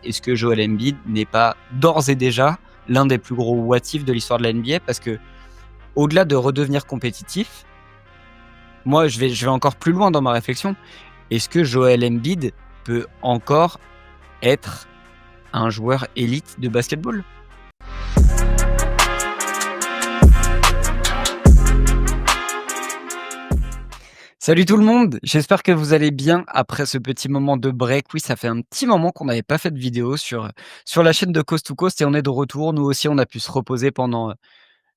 est-ce que Joel Embiid n'est pas d'ores et déjà l'un des plus gros what if de l'histoire de la NBA? Parce que au-delà de redevenir compétitif, moi je vais encore plus loin dans ma réflexion. Est-ce que Joel Embiid peut encore être un joueur élite de basketball? Salut tout le monde, j'espère que vous allez bien après ce petit moment de break. Oui, ça fait un petit moment qu'on n'avait pas fait de vidéo sur la chaîne de Coast to Coast et on est de retour. Nous aussi, on a pu se reposer pendant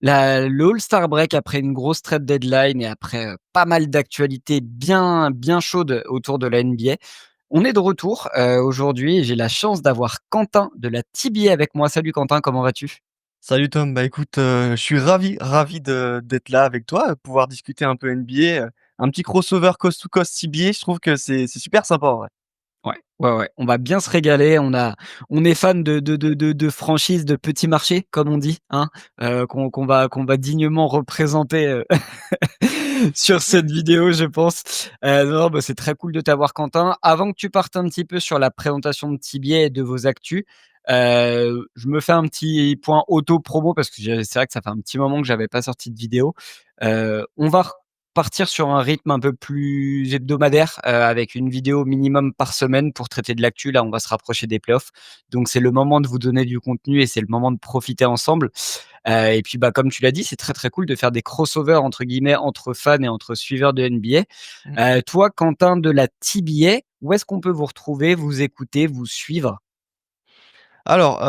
le All-Star Break après une grosse trade deadline et après pas mal d'actualités bien chaudes autour de la NBA. On est de retour aujourd'hui et j'ai la chance d'avoir Quentin de la TBA avec moi. Salut Quentin, comment vas-tu? Salut Tom, bah écoute, je suis ravi d'être là avec toi, pouvoir discuter un peu NBA, un petit crossover coast to coast CBA, je trouve que c'est super sympa en vrai. Ouais, on va bien se régaler. On est fan de franchises de petits marchés, comme on dit, hein, qu'on va dignement représenter sur cette vidéo, je pense. Non, bah, c'est très cool de t'avoir, Quentin. Avant que tu partes un petit peu sur la présentation de Tibier et de vos actus, je me fais un petit point auto-promo parce que c'est vrai que ça fait un petit moment que j'avais pas sorti de vidéo. On va partir sur un rythme un peu plus hebdomadaire avec une vidéo minimum par semaine pour traiter de l'actu. Là, on va se rapprocher des playoffs. Donc, c'est le moment de vous donner du contenu et c'est le moment de profiter ensemble. Et puis, bah, comme tu l'as dit, c'est très, très cool de faire des crossovers, entre guillemets, entre fans et entre suiveurs de Mmh. NBA. Toi, Quentin de la TBA, où est-ce qu'on peut vous retrouver, vous écouter, vous suivre? Alors,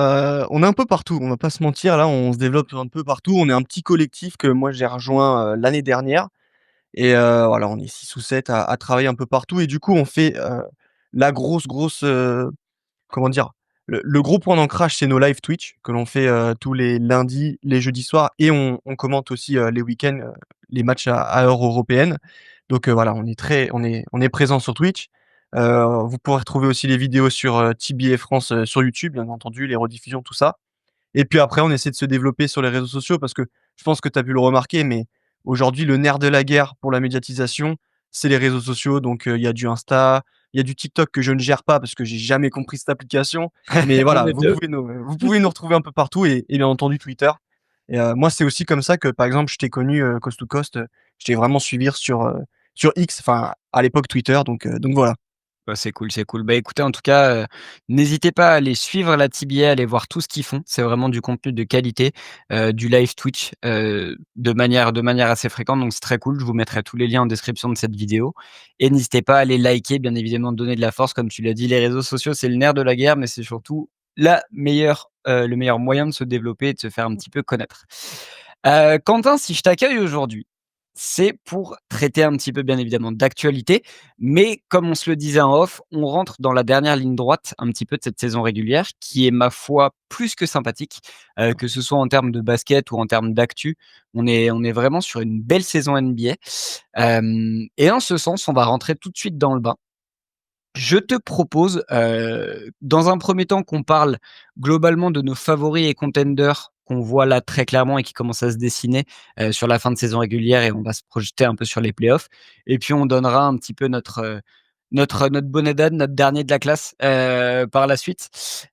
on est un peu partout, on va pas se mentir, là, on se développe un peu partout. On est un petit collectif que moi j'ai rejoint, l'année dernière et voilà, on est 6 ou 7 à travailler un peu partout et du coup on fait, la grosse, comment dire? Le gros point d'ancrage, c'est nos live Twitch que l'on fait, tous les lundis, les jeudis soirs et on commente aussi, les week-ends, les matchs à heure européenne. Donc, voilà, on est présent sur Twitch. Vous pourrez retrouver aussi les vidéos sur, TBA France, sur YouTube, bien entendu, les rediffusions, tout ça. Et puis après, on essaie de se développer sur les réseaux sociaux parce que je pense que tu as pu le remarquer, mais aujourd'hui, le nerf de la guerre pour la médiatisation, c'est les réseaux sociaux. Donc, il y a du Insta, il y a du TikTok que je ne gère pas parce que j'ai jamais compris cette application. Mais On voilà, est deux. vous pouvez nous retrouver un peu partout et bien entendu Twitter. Et moi, c'est aussi comme ça que, par exemple, je t'ai connu, Coast to Coast, je t'ai vraiment suivi sur X, enfin, à l'époque Twitter. Donc voilà. Bah, c'est cool, c'est cool. Bah, écoutez, en tout cas, n'hésitez pas à aller suivre la TBA, à aller voir tout ce qu'ils font. C'est vraiment du contenu de qualité, du live Twitch, de manière assez fréquente, donc c'est très cool. Je vous mettrai tous les liens en description de cette vidéo et n'hésitez pas à aller liker, bien évidemment, donner de la force. Comme tu l'as dit, les réseaux sociaux, c'est le nerf de la guerre, mais c'est surtout le meilleur moyen de se développer et de se faire un petit peu connaître. Quentin, si je t'accueille aujourd'hui, c'est pour traiter un petit peu, bien évidemment, d'actualité, mais comme on se le disait en off, on rentre dans la dernière ligne droite un petit peu de cette saison régulière qui est, ma foi, plus que sympathique, que ce soit en termes de basket ou en termes d'actu. On est vraiment sur une belle saison NBA, et en ce sens, on va rentrer tout de suite dans le bain. Je te propose, dans un premier temps, qu'on parle globalement de nos favoris et contenders qu'on voit là très clairement et qui commencent à se dessiner, sur la fin de saison régulière et on va se projeter un peu sur les playoffs et puis on donnera un petit peu notre bonnet d'âne, notre dernier de la classe, par la suite.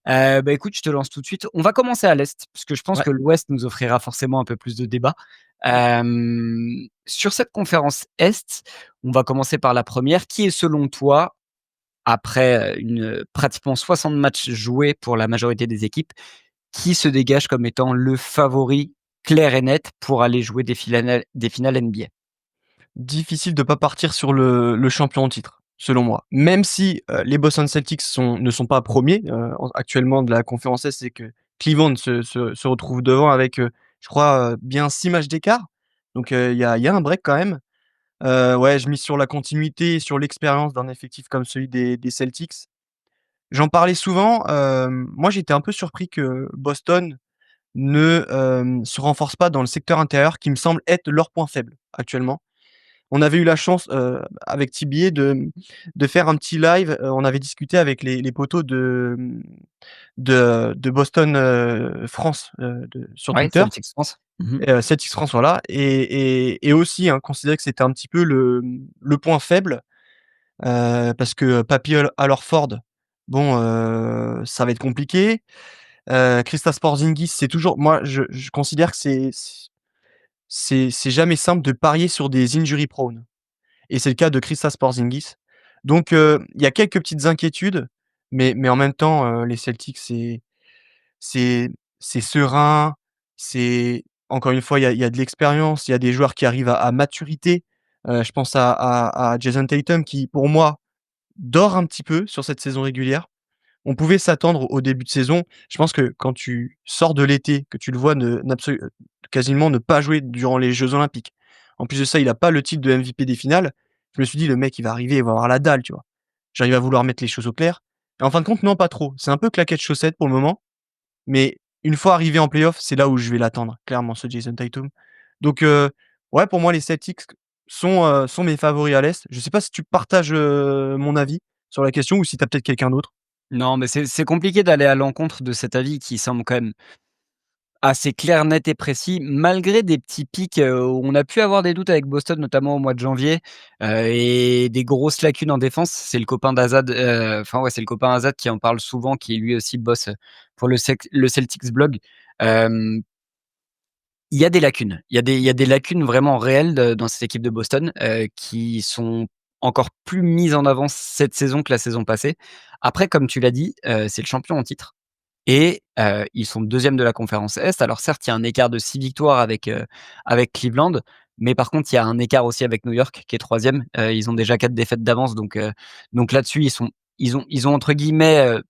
Bah, écoute, je te lance tout de suite. On va commencer à l'Est, parce que je pense Ouais. que l'Ouest nous offrira forcément un peu plus de débats. Sur cette conférence Est, on va commencer par la première. Qui est selon toi, après, pratiquement 60 matchs joués pour la majorité des équipes, qui se dégage comme étant le favori clair et net pour aller jouer des finales NBA? Difficile de pas partir sur le champion en titre, selon moi. Même si, les Boston Celtics ne sont pas premiers er actuellement de la conférence Est, c'est que Cleveland se retrouve devant avec, je crois, bien 6 matchs d'écart. Donc, il y a un break quand même. Ouais, je mise sur la continuité et sur l'expérience d'un effectif comme celui des Celtics. J'en parlais souvent, moi j'étais un peu surpris que Boston se renforce pas dans le secteur intérieur qui me semble être leur point faible actuellement. On avait eu la chance, avec TBA de faire un petit live, on avait discuté avec les potos de Boston, France, sur Ouais, Twitter, Celtics France. Mmh. Celtics France, voilà et aussi, hein, considérer que c'était un petit peu le point faible, parce que Papy Al Horford, Bon, ça va être compliqué. Kristaps Porzingis, c'est toujours moi, je considère que c'est jamais simple de parier sur des injury prone et c'est le cas de Kristaps Porzingis. Donc il y a quelques petites inquiétudes, mais en même temps, les Celtics, c'est c'est serein, c'est encore une fois, il y a de l'expérience, il y a des joueurs qui arrivent à maturité. Je pense à Jason Tatum qui, pour moi, dort un petit peu sur cette saison régulière. On pouvait s'attendre au début de saison. Je pense que quand tu sors de l'été, que tu le vois quasiment ne pas jouer durant les Jeux olympiques. En plus de ça, il a pas le titre de MVP des finales. Je me suis dit: «Le mec, il va arriver, il va avoir la dalle», tu vois? J'arrive à vouloir mettre les choses au clair et en fin de compte, non, pas trop. C'est un peu claquette chaussette pour le moment, mais une fois arrivé en playoff, c'est là où je vais l'attendre, clairement, ce Jason Tatum. Donc ouais, pour moi, les Celtics sont mes favoris à l'Est. Je sais pas si tu partages, mon avis sur la question ou si tu as peut-être quelqu'un d'autre? Non, mais c'est compliqué d'aller à l'encontre de cet avis qui semble quand même assez clair, net et précis, malgré des petits pics, où on a pu avoir des doutes avec Boston, notamment au mois de janvier, et des grosses lacunes en défense. C'est le copain d'Azad, enfin ouais, c'est le copain Azad qui en parle souvent, qui lui aussi bosse, pour le Celtics blog. Hem, il y a des lacunes. Il y a des lacunes vraiment réelles dans cette équipe de Boston, qui sont encore plus mises en avant cette saison que la saison passée. Après, comme tu l'as dit, c'est le champion en titre. Et ils sont 2e de la conférence Est. Alors certes, il y a un écart de 6 victoires avec Cleveland, mais par contre, il y a un écart aussi avec New York qui est 3e. Ils ont déjà 4 défaites d'avance, donc là-dessus, ils ont entre guillemets,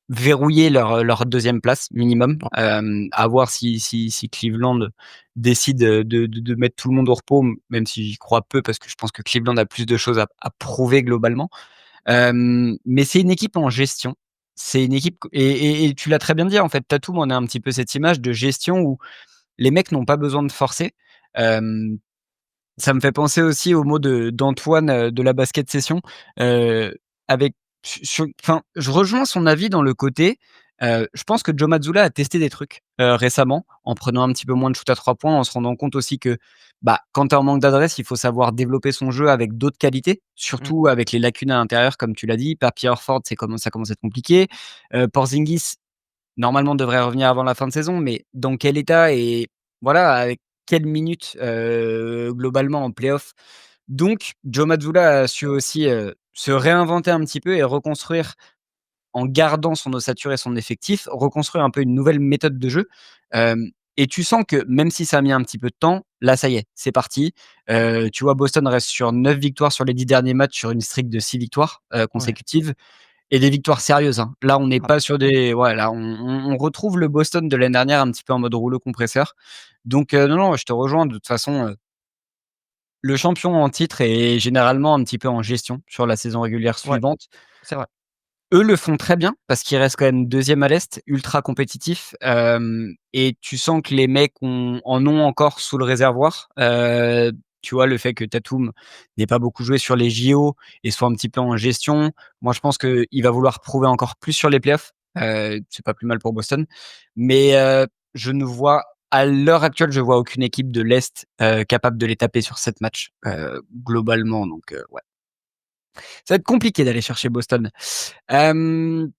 verrouillé leur 2e place minimum. Ouais, À voir si Cleveland décide, de mettre tout le monde au repos, même si j'y crois peu parce que je pense que Cleveland a plus de choses à prouver globalement. Mais c'est une équipe en gestion. C'est une équipe et tu l'as très bien dit, en fait, Tatum en a un petit peu cette image de gestion où les mecs n'ont pas besoin de forcer. Hem, Ça me fait penser aussi aux mots d'Antoine, de la Basket Session, heu, avec enfin, je rejoins son avis dans le côté, je pense que Joe Mazzulla a testé des trucs, récemment, en prenant un petit peu moins de shoot à 3 points, en se rendant compte aussi que, bah, quand tu es en manque d'adresse, il faut savoir développer son jeu avec d'autres qualités, mmh, surtout avec les lacunes à l'intérieur comme tu l'as dit. Papier Horford, ça commence à être compliqué. Porzingis, normalement, devrait revenir avant la fin de saison, mais dans quel état et voilà, avec quelles minutes, globalement en playoff. Donc Joe Mazzulla a su aussi, se réinventer un petit peu et reconstruire en gardant son ossature et son effectif, reconstruire un peu une nouvelle méthode de jeu. Et tu sens que même si ça a mis un petit peu de temps, là, ça y est, c'est parti. Tu vois, Boston reste sur 9 victoires sur les 10 derniers matchs sur une streak de 6 victoires, ouais. consécutives. Et des victoires sérieuses, hein. Là, on n'est Ah, pas sur des ouais, là, on retrouve le Boston de l'année dernière un petit peu en mode rouleau compresseur. Donc non, non, je te rejoins de toute façon, le champion en titre est généralement un petit peu en gestion sur la saison régulière ouais, suivante. c'est vrai. Eux le font très bien parce qu'ils restent quand même 2e à l'Est, ultra compétitifs, et tu sens que les mecs en ont encore sous le réservoir. Tu vois, le fait que Tatum n'ait pas beaucoup joué sur les JO et soit un petit peu en gestion, moi je pense qu'il va vouloir prouver encore plus sur les playoffs. C'est pas plus mal pour Boston, mais je ne vois à l'heure actuelle, je vois aucune équipe de l'Est, capable de les taper sur 7 matchs, globalement, donc ouais. Ça va être compliqué d'aller chercher Boston. Hem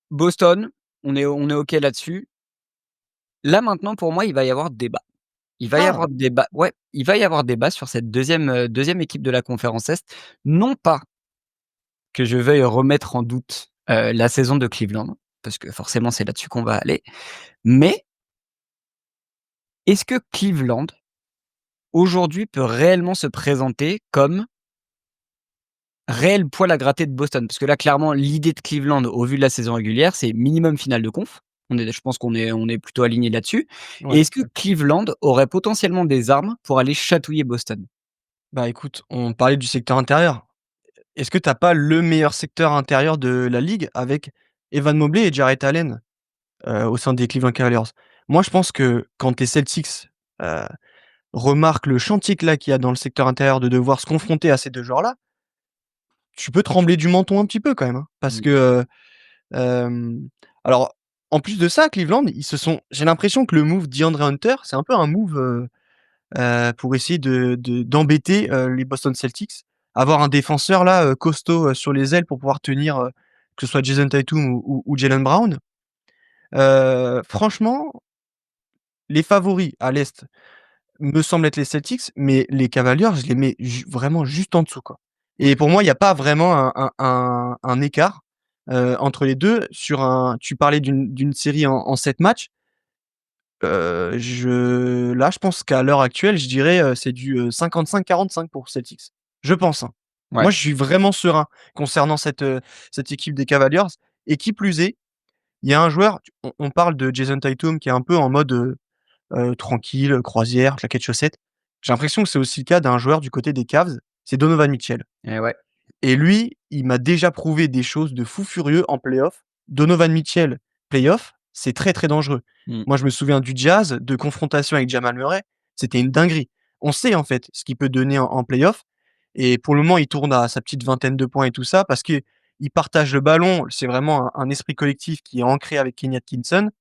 Boston, on est OK là-dessus. Là, maintenant, pour moi, il va y avoir débat. Il va y Ah! avoir débat ouais, il va y avoir débat sur cette deuxième équipe de la conférence Est. Non pas que je veuille remettre en doute, la saison de Cleveland, parce que forcément, c'est là-dessus qu'on va aller. Mais est-ce que Cleveland, aujourd'hui, peut réellement se présenter comme réel poil à gratter de Boston? Parce que là, clairement, l'idée de Cleveland, au vu de la saison régulière, c'est minimum finale de conf. Je pense qu'on est plutôt aligné là-dessus. Et Ouais. est-ce que Cleveland aurait potentiellement des armes pour aller chatouiller Boston? Bah, écoute, on parlait du secteur intérieur. Est-ce que tu as pas le meilleur secteur intérieur de la ligue avec Evan Mobley et Jarrett Allen, au sein des Cleveland Cavaliers? Moi, je pense que quand les Celtics, heu, remarquent le chantier qu'il y a dans le secteur intérieur de devoir se confronter à ces 2 joueurs-là, tu peux trembler du menton un petit peu quand même, hein. Parce Mmh. que, alors en plus de ça, Cleveland, j'ai l'impression que le move DeAndre Hunter, c'est un peu un move, pour essayer d'embêter, les Boston Celtics. Avoir un défenseur là, costaud, sur les ailes pour pouvoir tenir, que ce soit Jason Tatum ou Jaylen Brown. Franchement, les favoris à l'Est me semblent être les Celtics, mais les Cavaliers, je les mets vraiment juste en dessous, quoi. Et pour moi, il y a pas vraiment un écart, entre les 2 sur un tu parlais d'une série en 7 matchs. Je pense qu'à l'heure actuelle, je dirais, c'est du, 55-45 pour Celtics. Je pense, hein. Ouais, Moi, je suis vraiment serein concernant cette équipe des Cavaliers et qui plus est, il y a un joueur, on parle de Jason Tatum qui est un peu en mode, tranquille, croisière, claquettes chaussettes. J'ai l'impression que c'est aussi le cas d'un joueur du côté des Cavs, c'est Donovan Mitchell. et ouais. Et lui, il m'a déjà prouvé des choses de fou furieux en play-off. Donovan Mitchell, play-off, c'est très, très dangereux. Mmh. Moi, je me souviens du Jazz, de confrontation avec Jamal Murray, c'était une dinguerie. On sait, en fait, ce qu'il peut donner en play-off et pour le moment, il tourne à sa petite vingtaine de points et tout ça parce qu'il partage le ballon. C'est vraiment un esprit collectif qui est ancré avec Kenny Atkinson.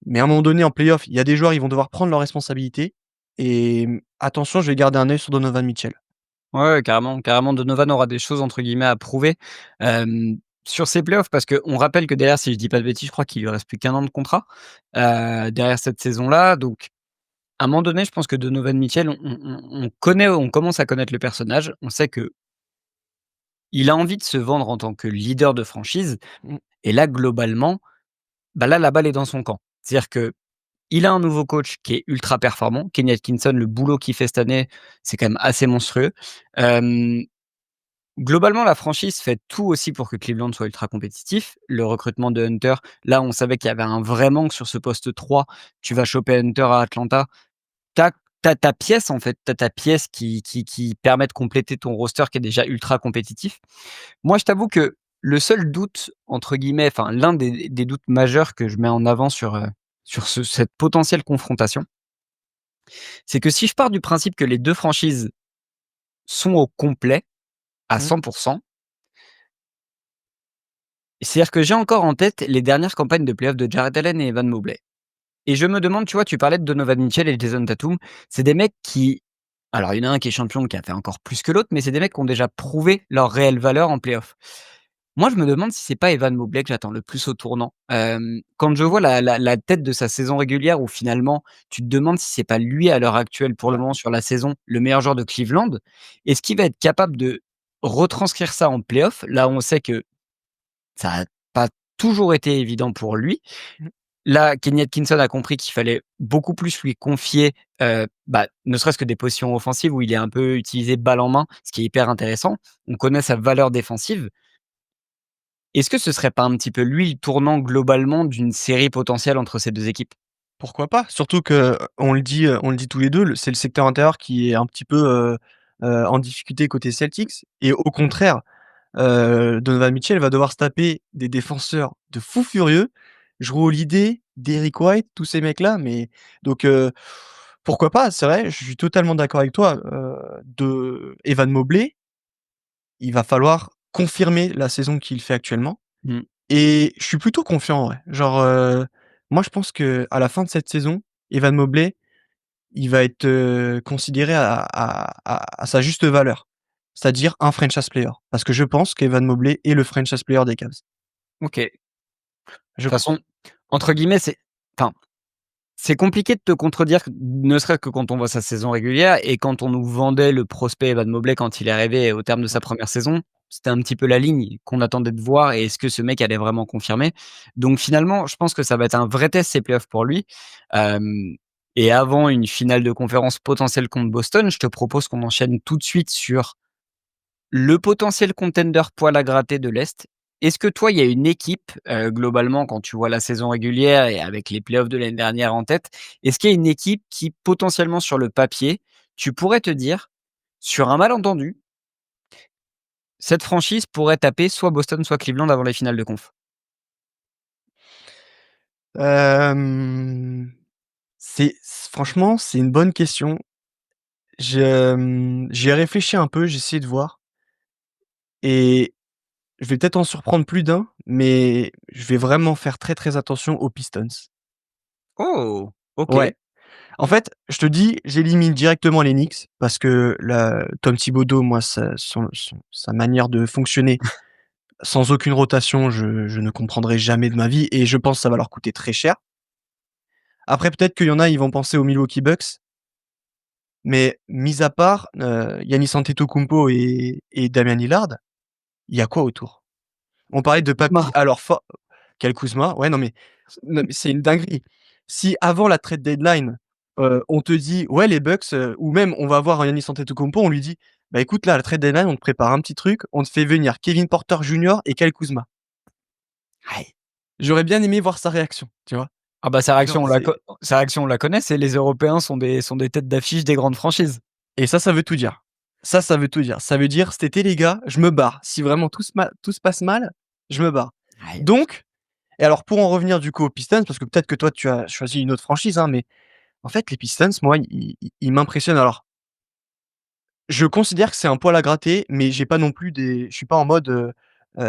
Mais à un moment donné, en play-off, il y a des joueurs, ils vont devoir prendre leurs responsabilités et attention, je vais garder un œil sur Donovan Mitchell. Ouais, ouais, carrément, carrément, Donovan aura des choses entre guillemets «à prouver», sur ces playoffs parce qu'on rappelle que derrière, si je dis pas de bêtises, je crois qu'il lui reste plus qu'1 an de contrat, derrière cette saison-là. Donc à un moment donné, je pense que Donovan Mitchell, on commence à connaître le personnage. On sait qu'il a envie de se vendre en tant que leader de franchise Mmh, et là, globalement, bah, là, la balle est dans son camp. C'est-à-dire qu'il a un nouveau coach qui est ultra performant. Kenny Atkinson, le boulot qu'il fait cette année, c'est quand même assez monstrueux. Hem Globalement, la franchise fait tout aussi pour que Cleveland soit ultra compétitif. Le recrutement de Hunter, là, on savait qu'il y avait un vrai manque sur ce poste 3. Tu vas choper Hunter à Atlanta. Tu as ta pièce, en fait. Tu as ta pièce qui permet de compléter ton roster qui est déjà ultra compétitif. Moi, je t'avoue que le seul doute, entre guillemets, enfin, l'un des doutes majeurs que je mets en avant sur cette potentielle confrontation, c'est que si je pars du principe que les 2 franchises sont au complet à mmh. 100. C'est-à-dire que j'ai encore en tête les dernières campagnes de playoffs de Jarrett Allen et Evan Mobley et je me demande, tu vois, tu parlais de Donovan Mitchell et Jason Tatum, c'est des mecs qui alors il y en a un qui est champion, qui a fait encore plus que l'autre, mais c'est des mecs qui ont déjà prouvé leur réelle valeur en playoff. Moi, je me demande si c'est pas Evan Mobley que j'attends le plus au tournant. Quand je vois la tête de sa saison régulière où finalement tu te demandes si c'est pas lui à l'heure actuelle, pour le Ouais. moment sur la saison, le meilleur joueur de Cleveland, est-ce qu'il va être capable de retranscrire ça en playoff? Là, on sait que ça a pas toujours été évident pour lui. Mmh. Là, Kenny Atkinson a compris qu'il fallait beaucoup plus lui confier, bah, ne serait-ce que des positions offensives où il est un peu utilisé balle en main, ce qui est hyper intéressant. On connaît sa valeur défensive. Est-ce que ce serait pas un petit peu lui le tournant globalement d'une série potentielle entre ces 2 équipes? Pourquoi pas? Surtout que, on le dit tous les 2, c'est le secteur intérieur qui est un petit peu, en difficulté côté Celtics et au contraire, Donovan Mitchell va devoir se taper des défenseurs de fou furieux. Jrue Holiday, Derrick White, tous ces mecs-là, mais donc pourquoi pas? C'est vrai, je suis totalement d'accord avec toi, de Evan Mobley, il va falloir confirmer la saison qu'il fait actuellement Mmh. et je suis plutôt confiant, ouais. Genre, moi je pense qu'à la fin de cette saison, Evan Mobley, il va être, considéré à sa juste valeur, c'est-à-dire un franchise player. Parce que je pense qu'Evan Mobley est le franchise player des Cavs. OK. De Je toute pense. façon, entre guillemets, enfin, c'est compliqué de te contredire, ne serait-ce que quand on voit sa saison régulière et quand on nous vendait le prospect Evan Mobley quand il est arrivé au terme de sa Mmh. première saison, c'était un petit peu la ligne qu'on attendait de voir et est-ce que ce mec allait vraiment confirmer? Donc finalement, je pense que ça va être un vrai test ces playoffs pour lui, hem et avant une finale de conférence potentielle contre Boston, je te propose qu'on enchaîne tout de suite sur le potentiel contender poil à gratter de l'Est. Est-ce que toi, il y a une équipe, globalement, quand tu vois la saison régulière et avec les playoffs de l'année dernière en tête, est-ce qu'il y a une équipe qui, potentiellement, sur le papier, tu pourrais te dire, sur un malentendu, cette franchise pourrait taper soit Boston, soit Cleveland avant les finales de conf? Hem, franchement, c'est une bonne question. J'y ai réfléchi un peu, j'ai essayé de voir et je vais peut-être en surprendre plus d'un, mais je vais vraiment faire très, très attention aux Pistons. Oh! Ouais. OK. En fait, je te dis, j'élimine directement les Knicks parce que Tom Thibodeau, moi, sa manière de fonctionner, sans aucune rotation, je ne comprendrai jamais de ma vie et je pense que ça va leur coûter très cher. Après peut-être qu'il y en a, ils vont penser aux Milwaukee Bucks, mais mis à part, Giannis Antetokounmpo et Damian Lillard, il y a quoi autour? On parlait de Papi, Kuzma. alors quel Kuzma, ouais, non, mais c'est une dinguerie. Si avant la trade deadline, on te dit: «Ouais, les Bucks», ou même on va voir Giannis Antetokounmpo, on lui dit: «Bah, écoute, là, à la trade deadline, on te prépare un petit truc, on te fait venir Kevin Porter Jr. et Kyle Kuzma». Ouais. J'aurais bien aimé voir sa réaction, tu vois? Ah bah, Genre c'est sa réaction on la connaît, c'est les Européens sont des têtes d'affiche des grandes franchises. et ça veut tout dire. Ça veut tout dire. Ça veut dire: «Cet été, les gars, je me barre. Si vraiment tout se passe mal, je me barre». Ouais. Donc et alors pour en revenir du coup aux Pistons, parce que peut-être que toi tu as choisi une autre franchise, hein, mais en fait les Pistons, moi, ils m'impressionnent. Alors, je considère que c'est un poil à gratter, mais j'ai pas non plus des je suis pas en mode,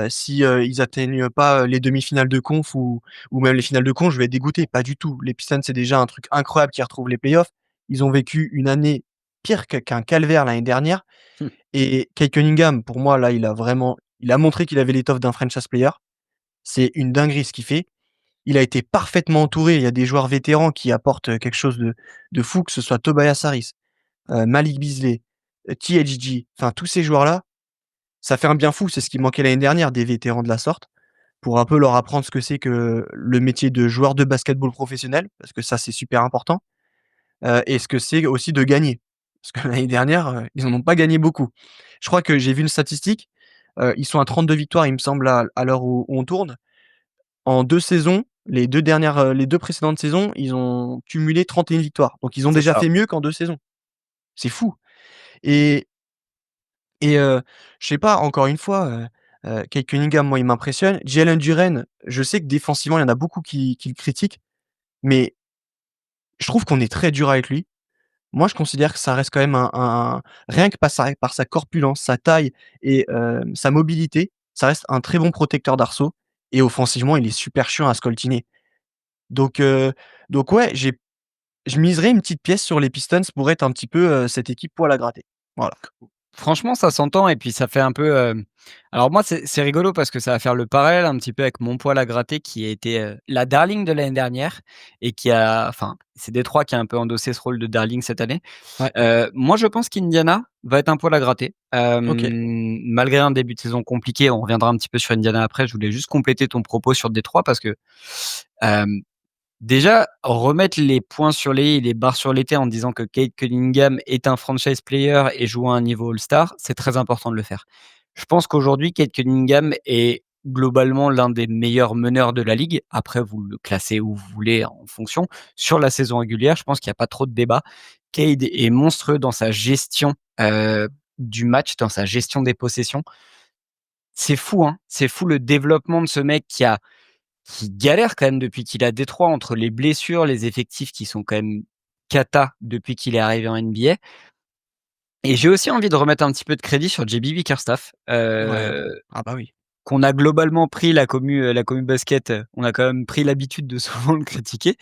si, ils atteignent pas, les demi-finales de conf ou même les finales de conf, je vais être dégoûté. Pas du tout. Les Pistons, c'est déjà un truc incroyable qu'ils retrouvent les playoffs. Ils ont vécu une année pire qu'un calvaire l'année dernière Mmh. et Cade Cunningham, pour moi, là, il a montré qu'il avait l'étoffe d'un franchise player. C'est une dinguerie ce qu'il fait. Il a été parfaitement entouré. Il y a des joueurs vétérans qui apportent, quelque chose de fou, que ce soit Tobias Harris, Malik Beasley, THG, enfin tous ces joueurs-là, ça fait un bien fou. C'est ce qui manquait l'année dernière, des vétérans de la sorte, pour un peu leur apprendre ce que c'est que le métier de joueur de basketball professionnel, parce que ça, c'est super important, et ce que c'est aussi de gagner. Parce que l'année dernière, ils en ont pas gagné beaucoup. Je crois que j'ai vu une statistique, ils sont à 32 victoires, il me semble, à l'heure où on tourne. En 2 saisons, les 2 précédentes saisons, ils ont cumulé 31 victoires. Donc ils ont C'est déjà ça. fait mieux qu'en 2 saisons. C'est fou et et je sais pas, encore une fois, Cade Cunningham, moi, il m'impressionne. Jalen Duren, je sais que défensivement, il y en a beaucoup qui le critiquent, mais je trouve qu'on est très dur avec lui. Moi, je considère que ça reste quand même un rien que par sa corpulence, sa taille et sa mobilité, ça reste un très bon protecteur d'arceaux et offensivement, il est super chiant à scoltiner. Donc heu, donc ouais, je miserais une petite pièce sur les Pistons pour être un petit peu, cette équipe poil à gratter. Voilà. Franchement, ça s'entend et puis ça fait un peu, alors moi, c'est rigolo parce que ça va faire le parallèle un petit peu avec mon poil à gratter qui a été, la darling de l'année dernière et qui a enfin, c'est Détroit qui a un peu endossé ce rôle de darling cette année. Ouais, Moi, je pense qu'Indiana va être un poil à gratter, OK. malgré un début de saison compliqué. On reviendra un petit peu sur Indiana après. Je voulais juste compléter ton propos sur Détroit parce que, hem déjà, remettre les points sur les i et les barres sur les t en disant que Cade Cunningham est un franchise player et joue à un niveau all-star, c'est très important de le faire. Je pense qu'aujourd'hui, Cade Cunningham est globalement l'un des meilleurs meneurs de la ligue. Après, vous le classez où vous voulez en fonction. Sur la saison régulière, je pense qu'il y a pas trop de débat. Cade est monstrueux dans sa gestion, du match, dans sa gestion des possessions. C'est fou, hein, c'est fou le développement de ce mec qui galère quand même depuis qu'il a Détroit entre les blessures, les effectifs qui sont quand même cata depuis qu'il est arrivé en NBA et j'ai aussi envie de remettre un petit peu de crédit sur JB Bickerstaff, Ouais. Ah bah oui. qu'on a globalement pris la commu basket, on a quand même pris l'habitude de souvent le critiquer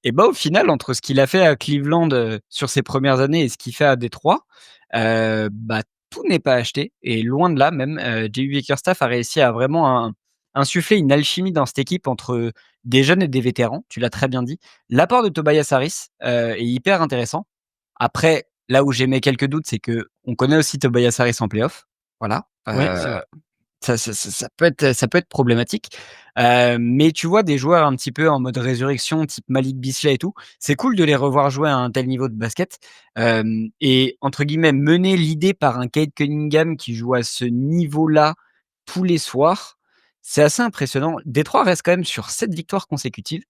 et bah, au final, entre ce qu'il a fait à Cleveland, sur ses premières années et ce qu'il fait à Détroit, bah, tout n'est pas acheté et loin de là même, J.B. Bickerstaff a réussi à vraiment insuffler une alchimie dans cette équipe entre des jeunes et des vétérans, tu l'as très bien dit. L'apport de Tobias Harris, est hyper intéressant. Après, là où j'ai mes quelques doutes, c'est qu'on connaît aussi Tobias Harris en playoff, voilà, Ouais, c'est vrai. ça peut être problématique, mais tu vois des joueurs un petit peu en mode résurrection type Malik Beasley et tout, c'est cool de les revoir jouer à un tel niveau de basket, et entre guillemets «mener l'idée» par un Cade Cunningham qui joue à ce niveau-là tous les soirs, c'est assez impressionnant. Détroit reste quand même sur 7 victoires consécutives.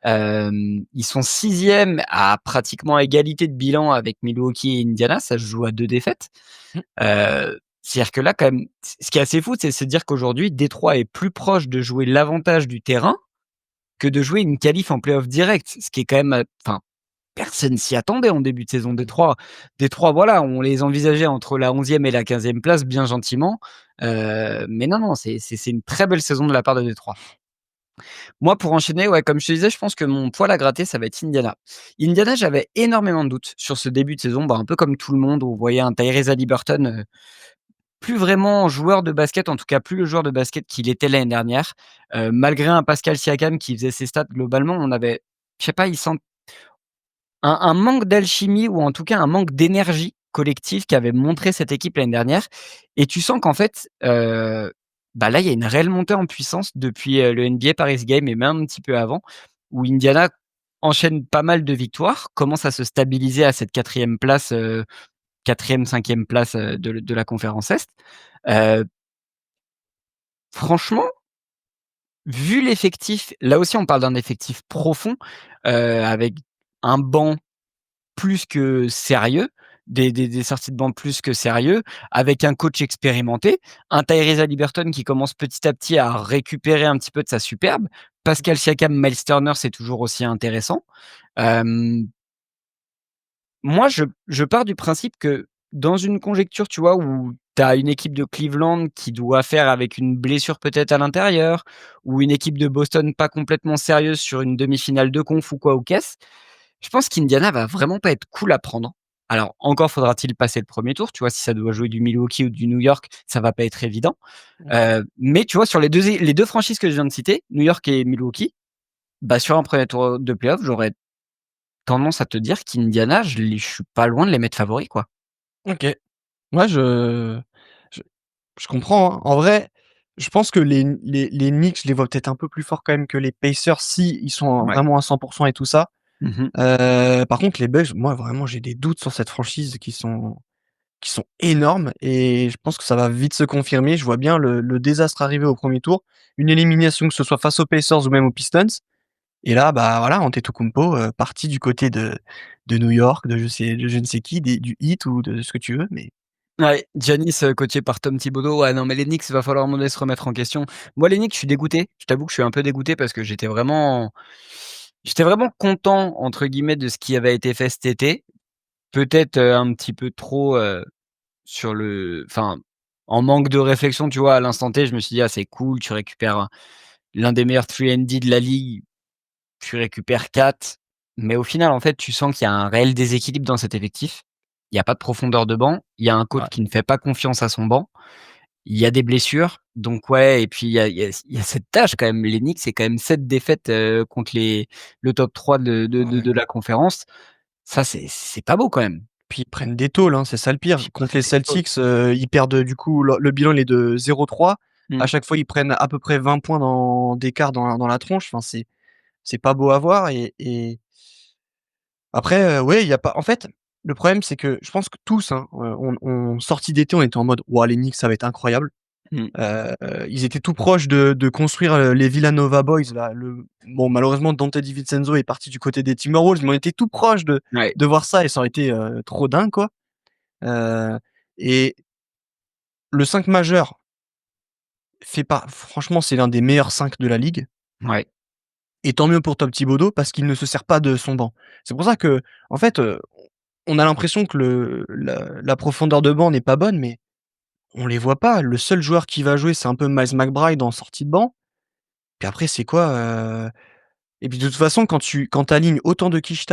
Ils sont 6e à pratiquement égalité de bilan avec Milwaukee et Indiana, ça se joue à 2 défaites. Mmh. C'est-à-dire que là, quand même, ce qui est assez fou, c'est se dire qu'aujourd'hui, Détroit est plus proche de jouer l'avantage du terrain que de jouer une qualif en play-off direct. Ce qui est quand même, enfin, personne s'y attendait en début de saison. Détroit, voilà, on les envisageait entre la 11e et la 15e place, bien gentiment. Mais non, non, c'est une très belle saison de la part de Détroit. Moi, pour enchaîner, ouais, comme je te disais, je pense que mon poil à gratter, ça va être Indiana. Indiana, j'avais énormément de doutes sur ce début de saison, bah, un peu comme tout le monde, on voyait un Tyrese Haliburton, plus vraiment joueur de basket, en tout cas plus le joueur de basket qu'il était l'année dernière. Malgré un Pascal Siakam qui faisait ses stats globalement, on avait, je sais pas, il sent un manque d'alchimie ou en tout cas un manque d'énergie collective qu'avait montré cette équipe l'année dernière et tu sens qu'en fait, bah, là, il y a une réelle montée en puissance depuis, le NBA Paris Games et même un petit peu avant, où Indiana enchaîne pas mal de victoires, commence à se stabiliser à cette 4e place, 4e, 5e place, de la conférence Est. Heu, Franchement, vu l'effectif, là aussi on parle d'un effectif profond, avec un banc plus que sérieux, des sorties de banc plus que sérieux, avec un coach expérimenté, un Tyrese Haliburton qui commence petit à petit à récupérer un petit peu de sa superbe. Pascal Siakam, Miles Turner, c'est toujours aussi intéressant. Hem, Moi, je pars du principe que dans une conjecture, tu vois, où tu as une équipe de Cleveland qui doit faire avec une blessure peut-être à l'intérieur, ou une équipe de Boston pas complètement sérieuse sur une demi-finale de conf ou quoi ou qu'est-ce, je pense qu'Indiana va vraiment pas être cool à prendre. Alors encore faudra-t-il passer le premier tour, tu vois? Si ça doit jouer du Milwaukee ou du New York, ça va pas être évident. Mmh. Mais tu vois, sur les deux franchises que je viens de citer, New York et Milwaukee, bah, sur un premier tour de play-off, j'aurais tendance à te dire qu'Indiana, je suis pas loin de les mettre favoris, quoi. OK. Moi je je comprends, hein. En vrai, je pense que les Knicks, je les vois peut-être un peu plus forts quand même que les Pacers si ils sont Ouais. vraiment à 100 et tout ça. Mmh. Par contre les Bucks, moi vraiment j'ai des doutes sur cette franchise qui sont énormes et je pense que ça va vite se confirmer. Je vois bien le désastre arriver au premier tour, une élimination que ce soit face aux Pacers ou même aux Pistons et là, bah, voilà, Antetokounmpo, parti du côté de New York, de je ne sais qui, du Heat ou de ce que tu veux, mais Ouais, Giannis, coaché par Tom Thibodeau. Ouais, non, mais les Knicks, il va falloir à un moment donné se remettre en question. Moi, les Knicks, je suis dégoûté. Je t'avoue que je suis un peu dégoûté parce que j'étais vraiment «content» entre guillemets de ce qui avait été fait cet été. Peut-être, un petit peu trop, sur le enfin, en manque de réflexion, tu vois? À l'instant T, je me suis dit: «Ah, c'est cool, tu récupères l'un des meilleurs 3&D de la ligue, tu récupères 4». Mais au final, en fait, tu sens qu'il y a un réel déséquilibre dans cet effectif. Il y a pas de profondeur de banc, il y a un coach ouais, qui ne fait pas confiance à son banc, il y a des blessures, donc ouais et puis il y a cette tâche quand même. Les Knicks, c'est quand même 7 défaites, contre le top 3 de ouais. la conférence. Ça, c'est pas beau quand même. Puis ils prennent des tôles, hein, c'est ça le pire. Puis ils Contre les prennent des tôles. Celtics, ils perdent, du coup, le bilan il est de 0-3. À Mmh. chaque fois, ils prennent à peu près 20 points d'écart dans la tronche. Enfin, c'est pas beau à voir et après, ouais, il y a pas en fait, le problème, c'est que je pense que tous, hein, on sortie d'été, on était en mode: «Waouh, les Knicks, ça va être incroyable». Mmh. Heu, Ils étaient tout proches de construire, les Villanova Boys là, bon malheureusement Dante DiVincenzo est parti du côté des Timberwolves, mais on était tout proches Ouais, de voir ça et ça aurait été, trop dingue quoi. Heu et le 5 majeur fait pas franchement, c'est l'un des meilleurs 5 de la ligue ouais. et tant mieux pour Tom Thibodeau parce qu'il ne se sert pas de son banc. C'est pour ça qu'en fait, on a l'impression que la profondeur de banc n'est pas bonne, mais on les voit pas. Le seul joueur qui va jouer, c'est un peu Miles McBride en sortie de banc. Puis après, c'est quoi, et puis de toute façon, quand tu alignes autant de quiche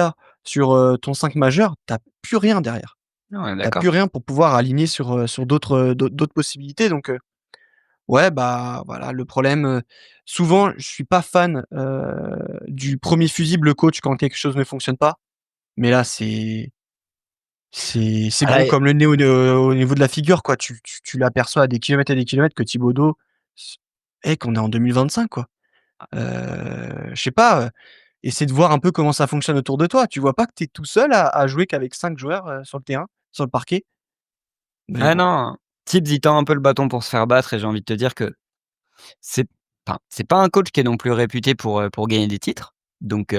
sur, ton 5 majeur, tu as plus rien derrière. Non, on est Tu as d'accord. plus rien pour pouvoir aligner sur d'autres, d'autres possibilités donc ouais, bah, voilà, le problème, souvent, je suis pas fan, du premier fusible coach quand quelque chose ne fonctionne pas, mais là, c'est Ah gros là comme le nez au niveau de la figure, quoi. Tu l'aperçois à des kilomètres et des kilomètres que Thibodeau s qu'on est en 2025, quoi. Je sais pas, essaie de voir un peu comment ça fonctionne autour de toi. Tu vois pas que tu es tout seul à jouer qu'avec 5 joueurs, sur le terrain, sur le parquet? Mais ah bon. non, Tibbs, il tend un peu le bâton pour se faire battre et j'ai envie de te dire que c'est c'est pas un coach qui est non plus réputé pour gagner des titres. Donc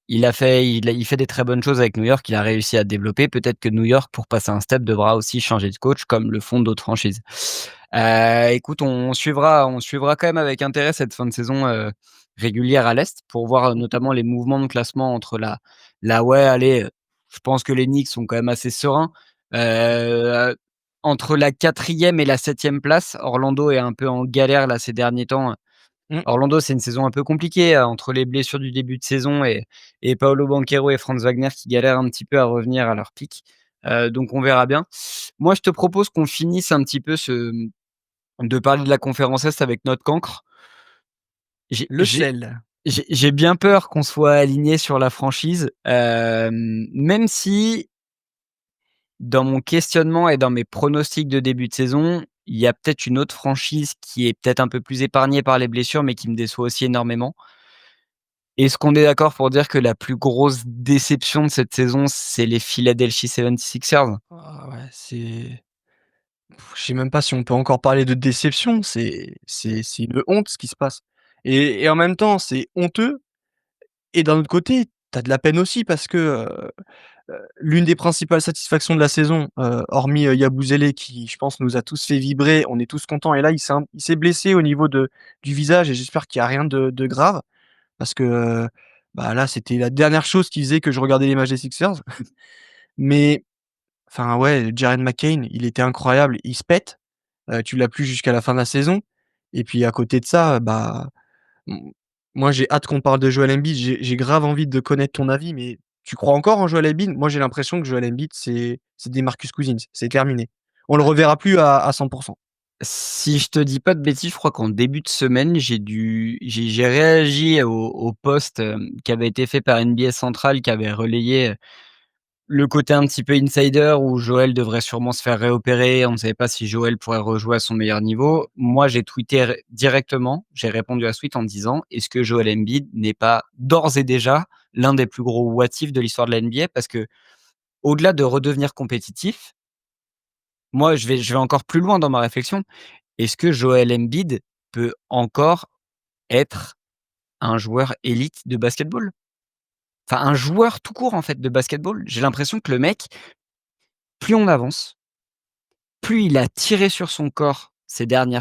il fait des très bonnes choses avec New York, il a réussi à développer. Peut-être que New York, pour passer un step, devra aussi changer de coach comme le font d'autres franchises. Écoute, on suivra quand même avec intérêt cette fin de saison, régulière à l'Est pour voir, Mmh, notamment les mouvements de classement entre ouais, allez, je pense que les Knicks sont quand même assez sereins. Heu, Entre la 4e et la 7e place, Orlando est un peu en galère là ces derniers temps. mmh. Orlando, c'est une saison un peu compliquée, entre les blessures du début de saison et Paolo Banchero et Franz Wagner qui galèrent un petit peu à revenir à leur pic. Donc on verra bien. Moi, je te propose qu'on finisse un petit peu de parler de la conférence Est avec notre cancre. J'ai Le j'ai sel. j'ai bien peur qu'on soit aligné sur la franchise, même si dans mon questionnement et dans mes pronostics de début de saison, il y a peut-être une autre franchise qui est peut-être un peu plus épargnée par les blessures, mais qui me déçoit aussi énormément. Est-ce qu'on est d'accord pour dire que la plus grosse déception de cette saison, c'est les Philadelphia 76ers? Ah ouais, je sais même pas si on peut encore parler de déception, c'est une honte ce qui se passe et en même temps, c'est honteux et d'un autre côté, tu as de la peine aussi parce que, l'une des principales satisfactions de la saison, hormis, Yabusele qui, je pense, nous a tous fait vibrer, on est tous contents et là, il s'est blessé au niveau du visage et j'espère qu'il y a rien de grave parce que, bah, là, c'était la dernière chose qui faisait que je regardais les matchs des Sixers. Mais enfin, ouais, Jaren McCain, il était incroyable, il se pète, tu l'as plus jusqu'à la fin de la saison et puis à côté de ça, bah, m moi, j'ai hâte qu'on parle de Joel Embiid. J'ai grave envie de connaître ton avis, mais tu crois encore en Joel Embiid? Moi, j'ai l'impression que Joel Embiid, c'est des Marcus Cousins, c'est terminé. On le reverra plus à 100. Si je te dis pas de bêtises, je crois qu'en début de semaine, j'ai réagi au post, qui avait été fait par NBA Central, qui avait relayé, le côté un petit peu insider où Joël devrait sûrement se faire réopérer. On ne savait pas si Joël pourrait rejouer à son meilleur niveau. Moi, j'ai tweeté directement, j'ai répondu à ce tweet en disant: «Est-ce que Joel Embiid n'est pas d'ores et déjà l'un des plus gros what if de l'histoire de la NBA?» Parce que au delà de redevenir compétitif, moi, je vais encore plus loin dans ma réflexion. Est-ce que Joel Embiid peut encore être un joueur élite de basketball? Enfin, un joueur tout court, en fait, de basketball. J'ai l'impression que le mec, plus on avance, plus il a tiré sur son corps ces derniers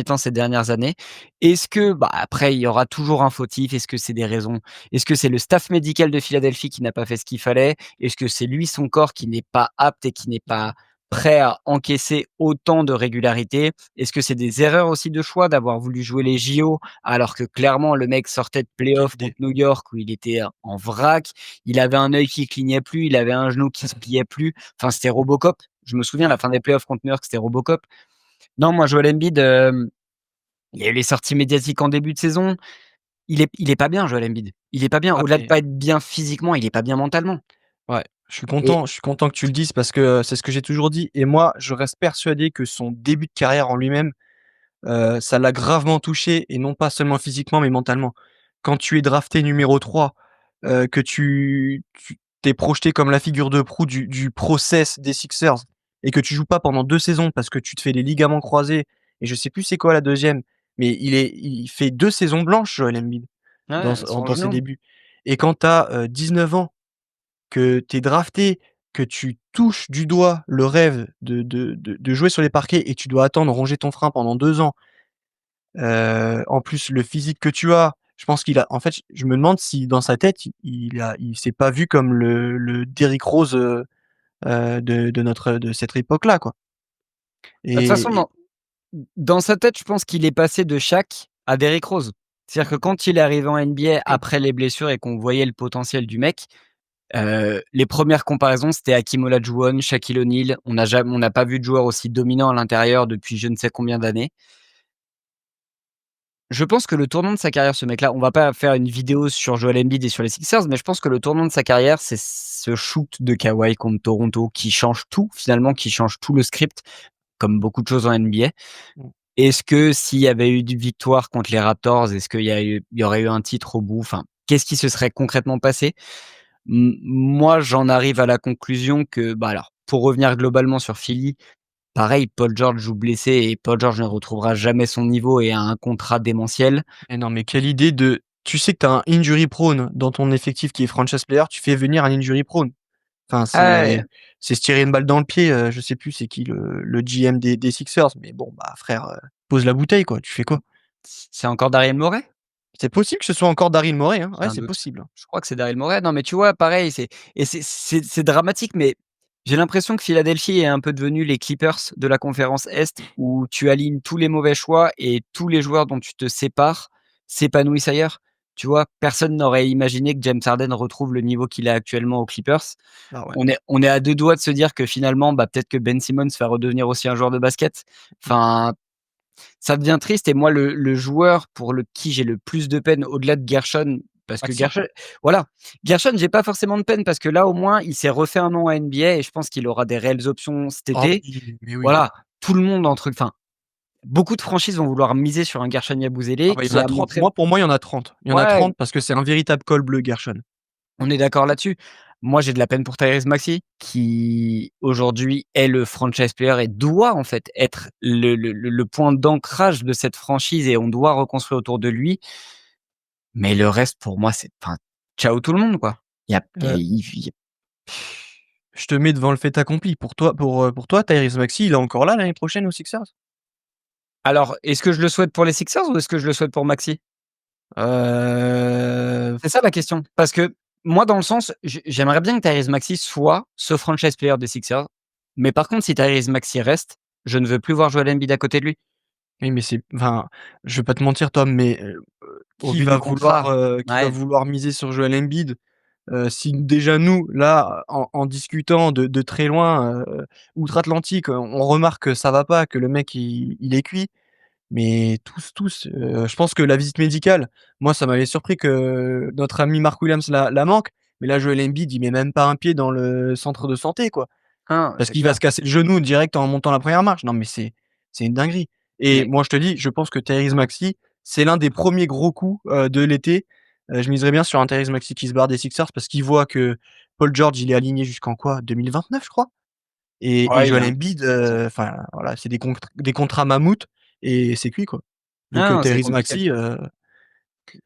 temps, ces dernières années. Est-ce que, bah, après, il y aura toujours un fautif? Est-ce que c'est des raisons? Est-ce que c'est le staff médical de Philadelphie qui n'a pas fait ce qu'il fallait? Est-ce que c'est lui, son corps, qui n'est pas apte et qui n'est pas prêt à encaisser autant de régularité? Est-ce que c'est des erreurs aussi de choix d'avoir voulu jouer les JO alors que clairement le mec sortait de Quelle playoff idée. contre New York où il était en vrac, il avait un œil qui clignait plus, il avait un genou qui se pliait plus, enfin c'était Robocop. Je me souviens la fin des playoffs contre New York, c'était Robocop. Non, moi Joel Embiid, il y a eu les sorties médiatiques en début de saison. Il est pas bien Joel Embiid. Il est pas bien. Ah Au-delà de mais pas être bien physiquement, il est pas bien mentalement ouais, et je suis content que tu le dises parce que, c'est ce que j'ai toujours dit et moi, je reste persuadé que son début de carrière en lui-même, ça l'a gravement touché et non pas seulement physiquement, mais mentalement. Quand tu es drafté numéro 3, que tu t'es projeté comme la figure de proue du process des Sixers et que tu joues pas pendant 2 saisons parce que tu te fais les ligaments croisés et je sais plus c'est quoi la deuxième, mais il fait 2 saisons blanches, Joel Embiid, ouais, son dans ses genou. débuts et quand tu as, 19 ans, que tu es drafté, que tu touches du doigt le rêve de jouer sur les parquets et tu dois attendre, ronger ton frein pendant 2 ans. En plus, le physique que tu as, je pense qu'il a en fait, je me demande si dans sa tête, il s'est pas vu comme le Derrick Rose, de cette époque-là, quoi Bah, de toute façon, et dans sa tête, je pense qu'il est passé de Shaq à Derrick Rose. C'est-à-dire que quand il est arrivé en NBA après les blessures et qu'on voyait le potentiel du mec, les premières comparaisons, c'était Hakeem Olajuwon, Shaquille O'Neal. On n'a pas vu de joueur aussi dominant à l'intérieur depuis je ne sais combien d'années. Je pense que le tournant de sa carrière, ce mec-là, on va pas faire une vidéo sur Joel Embiid et sur les Sixers, mais je pense que le tournant de sa carrière, c'est ce shoot de Kawhi contre Toronto qui change tout, finalement, qui change tout le script, comme beaucoup de choses en NBA. mmh, Est-ce que s'il y avait eu une victoire contre les Raptors, est-ce il y aurait eu un titre au bout? Enfin, qu'est-ce qui se serait concrètement passé? Moi, j'en arrive à la conclusion que, bah, alors, pour revenir globalement sur Philly, pareil, Paul George joue blessé et Paul George ne retrouvera jamais son niveau et a un contrat démentiel. mais non, mais quelle idée de tu sais que tu as un injury prone dans ton effectif qui est franchise player, tu fais venir un injury prone. Enfin, Ah ouais, c'est se tirer une balle dans le pied, je sais plus c'est qui le GM des Sixers, mais bon, bah, frère, pose la bouteille, quoi, tu fais quoi? c'est encore Daryl Morey? C'est possible que ce soit encore Daryl Morey, hein, J'ai ouais, un c'est doute. possible, hein. Je crois que c'est Daryl Morey. Non, mais tu vois, pareil, c'est dramatique, mais j'ai l'impression que Philadelphie est un peu devenu les Clippers de la conférence Est, où tu alignes tous les mauvais choix et tous les joueurs dont tu te sépares s'épanouissent ailleurs. tu vois? Personne n'aurait imaginé que James Harden retrouve le niveau qu'il a actuellement aux Clippers. Ah ouais. On est à 2 doigts de se dire que finalement, bah, peut-être que Ben Simmons va redevenir aussi un joueur de basket. Enfin, ça devient triste et moi le joueur pour qui j'ai le plus de peine au-delà de Gershon, parce que Maxi? voilà, Gershon, j'ai pas forcément de peine parce que là, au moins, il s'est refait un nom à NBA et je pense qu'il aura des réelles options cet Ah été. oui, mais oui. Voilà, tout le monde enfin, beaucoup de franchises vont vouloir miser sur un Gershon Ah Yabusele bah, il y en qui a a 30. montré Moi, pour moi, il y en a 30. Il y en a ouais, 30 parce que c'est un véritable col bleu, Gershon. on est d'accord là-dessus. Moi, j'ai de la peine pour Tyrese Maxey qui aujourd'hui est le franchise player et doit en fait être le point d'ancrage de cette franchise et on doit reconstruire autour de lui. Mais le reste pour moi, c'est enfin, ciao tout le monde quoi. Il y a Heu, il je te mets devant le fait accompli. Pour toi, Tyrese Maxey, il est encore là l'année prochaine aux Sixers? alors, est-ce que je le souhaite pour les Sixers ou est-ce que je le souhaite pour Maxey? Heu, C'est ça la question. Parce que moi, dans le sens, j'aimerais bien que Tyrese Maxey soit ce franchise player des Sixers. Mais par contre, si Tyrese Maxey reste, je ne veux plus voir Joel Embiid à côté de lui. oui, mais c'est enfin, je vais pas te mentir, Tom, mais Au vu du contrat. qui va Ouais. vouloir miser sur Joel Embiid? Si déjà nous, là, en discutant de très loin, outre-Atlantique, on remarque que ça va pas, que le mec il est cuit, mais je pense que la visite médicale, moi ça m'avait surpris que notre ami Mark Williams la manque, mais là Joel Embiid, il met même pas un pied dans le centre de santé, quoi. Hein, Parce c'est qu'il va clair. se casser le genou direct en montant la première marche. Non, mais c'est une dinguerie et Mais moi, je te dis, je pense que Tyrese Maxey, c'est l'un des premiers gros coups, de l'été. Je miserais bien sur un Tyrese Maxey qui se barre des Sixers parce qu'il voit que Paul George, il est aligné jusqu'en quoi? 2029, je crois? Et ouais, il Joel a un Embiid, raison. enfin, voilà, c'est des contrats mammouths et c'est cuit, quoi. Donc Non, c'est Tyrese compliqué. Maxey,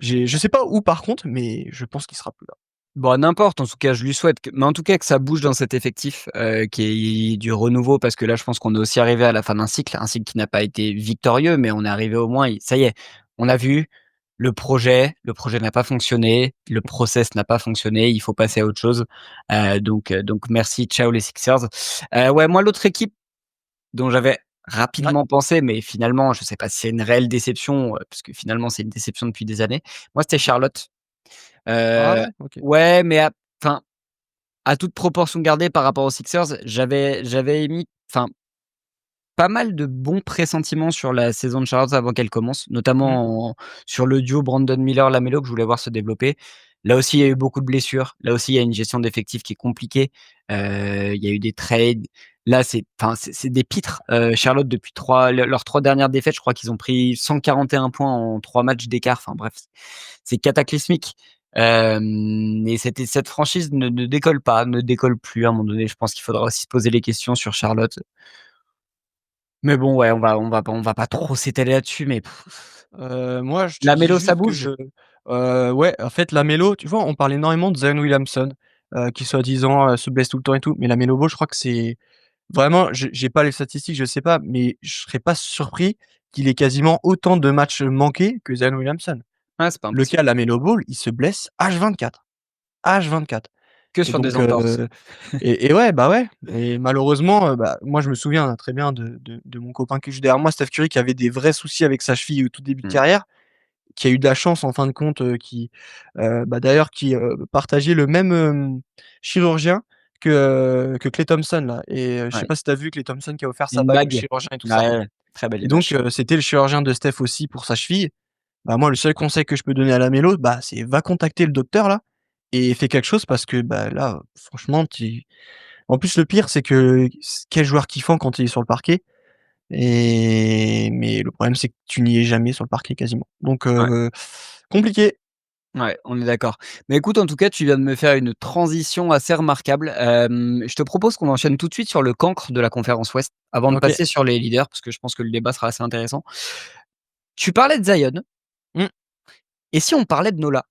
je sais pas où par contre, mais je pense qu'il sera plus là. Bon, n'importe, en tout cas, je lui souhaite mais en tout cas que ça bouge dans cet effectif, qu'il y ait du renouveau parce que là, je pense qu'on est aussi arrivé à la fin d'un cycle, un cycle qui n'a pas été victorieux, mais on est arrivé au moins ça y est, on a vu le projet n'a pas fonctionné, le process n'a pas fonctionné, il faut passer à autre chose, donc merci, ciao les Sixers. Ouais, moi, l'autre équipe dont j'avais Ouais. rapidement pensé, mais finalement, je sais pas si c'est une réelle déception, parce que finalement, c'est une déception depuis des années. Moi, c'était Charlotte. Ah Heu, ouais? OK. ouais, mais enfin, à toute proportion gardée par rapport aux Sixers, j'avais émis enfin, pas mal de bons pressentiments sur la saison de Charlotte avant qu'elle commence, Mmh. notamment sur le duo Brandon Miller-Lamelo que je voulais voir se développer. Là aussi, il y a eu beaucoup de blessures. Là aussi, il y a une gestion d'effectifs qui est compliquée. Il y a eu des trades. Là, c'est des pitres. Charlotte depuis leurs 3 dernières défaites, je crois qu'ils ont pris 141 points en 3 matchs d'écart. Enfin bref, c'est cataclysmique. Et cette franchise ne décolle pas, ne décolle plus à un moment donné. Je pense qu'il faudra aussi se poser les questions sur Charlotte. Mais bon, ouais, on va pas trop s'étaler là-dessus, mais Moi, je te dis Lamelo, ça juste bouge? que, ouais, en fait, Lamelo, tu vois, on parle énormément de Zion Williamson, qui soi-disant, se blesse tout le temps et tout, mais Lamelo Ball, je crois que c'est vraiment, j'ai pas les statistiques, je sais pas, mais je serais pas surpris qu'il ait quasiment autant de matchs manqués que Zion Williamson. Ouais, c'est pas Le impossible. cas Lamelo Ball, il se blesse H24, H24 Que et sur des donc entorses. et ouais, bah, ouais et malheureusement, bah, moi, je me souviens, très bien de mon copain que j'ai derrière moi, Steph Curry, qui avait des vrais soucis avec sa cheville au tout début de Mmh, carrière, qui a eu de la chance en fin de compte, bah, d'ailleurs qui, partageait le même, chirurgien que Klay Thompson là et je sais ouais. pas si tu as vu Klay Thompson qui a offert sa Une bague au bague. chirurgien et tout ça Ouais, ouais, très belle et donc image. c'était le chirurgien de Steph aussi pour sa cheville. Bah, moi le seul conseil que je peux donner à Lamelo, bah, c'est va contacter le docteur là et fais quelque chose parce que, bah, là, franchement tu en plus le pire c'est que quel joueur kiffant quand il est sur le parquet mais le problème c'est que tu n'y es jamais sur le parquet quasiment donc Ouais, compliqué. ouais, on est d'accord. Mais écoute, en tout cas, tu viens de me faire une transition assez remarquable. Je te propose qu'on enchaîne tout de suite sur le cancre de la conférence Ouest, avant de OK. passer sur les leaders, parce que je pense que le débat sera assez intéressant. Tu parlais de Zion, Mmh. et si on parlait de Nola?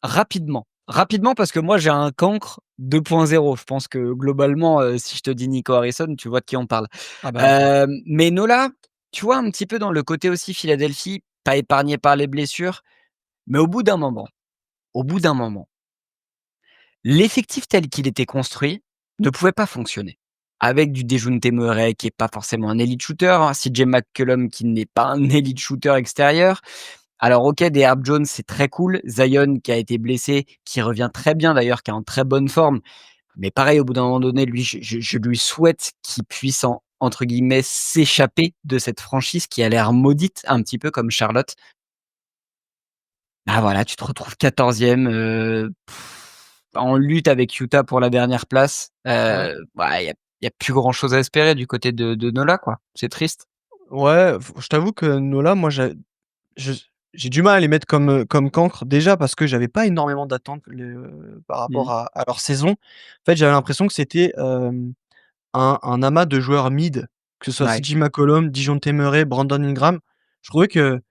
Rapidement. Rapidement parce que moi j'ai un cancre 2.0. Je pense que globalement, si je te dis Nico Harrison, tu vois de qui on parle. Ah bah, oui. Mais Nola, tu vois un petit peu dans le côté aussi Philadelphie, pas épargné par les blessures, mais au bout d'un moment, l'effectif tel qu'il était construit ne pouvait pas fonctionner. Avec du Dejounte Murray qui est pas forcément un elite shooter, un CJ McCollum qui n'est pas un elite shooter extérieur, Alors OK, des Herb Jones, c'est très cool. Zion qui a été blessé, qui revient très bien d'ailleurs, qui est en très bonne forme. Mais pareil, au bout d'un moment donné, lui, je lui souhaite qu'il puisse entre guillemets «s'échapper» de cette franchise qui a l'air maudite, un petit peu comme Charlotte. Ah voilà, tu te retrouves 14e, en lutte avec Utah pour la dernière place. Ouais. Bah, il y a plus grand chose à espérer du côté de Nola, quoi. C'est triste. Ouais, f je t'avoue que Nola, moi, je j'ai du mal à les mettre comme cancre. Déjà parce que j'avais pas énormément d'attentes par rapport Mmh. à leur saison. En fait, j'avais l'impression que c'était, un amas de joueurs mid, que ce soit Ouais. CJ McCollum, Dejounte Murray, Brandon Ingram. Je trouvais que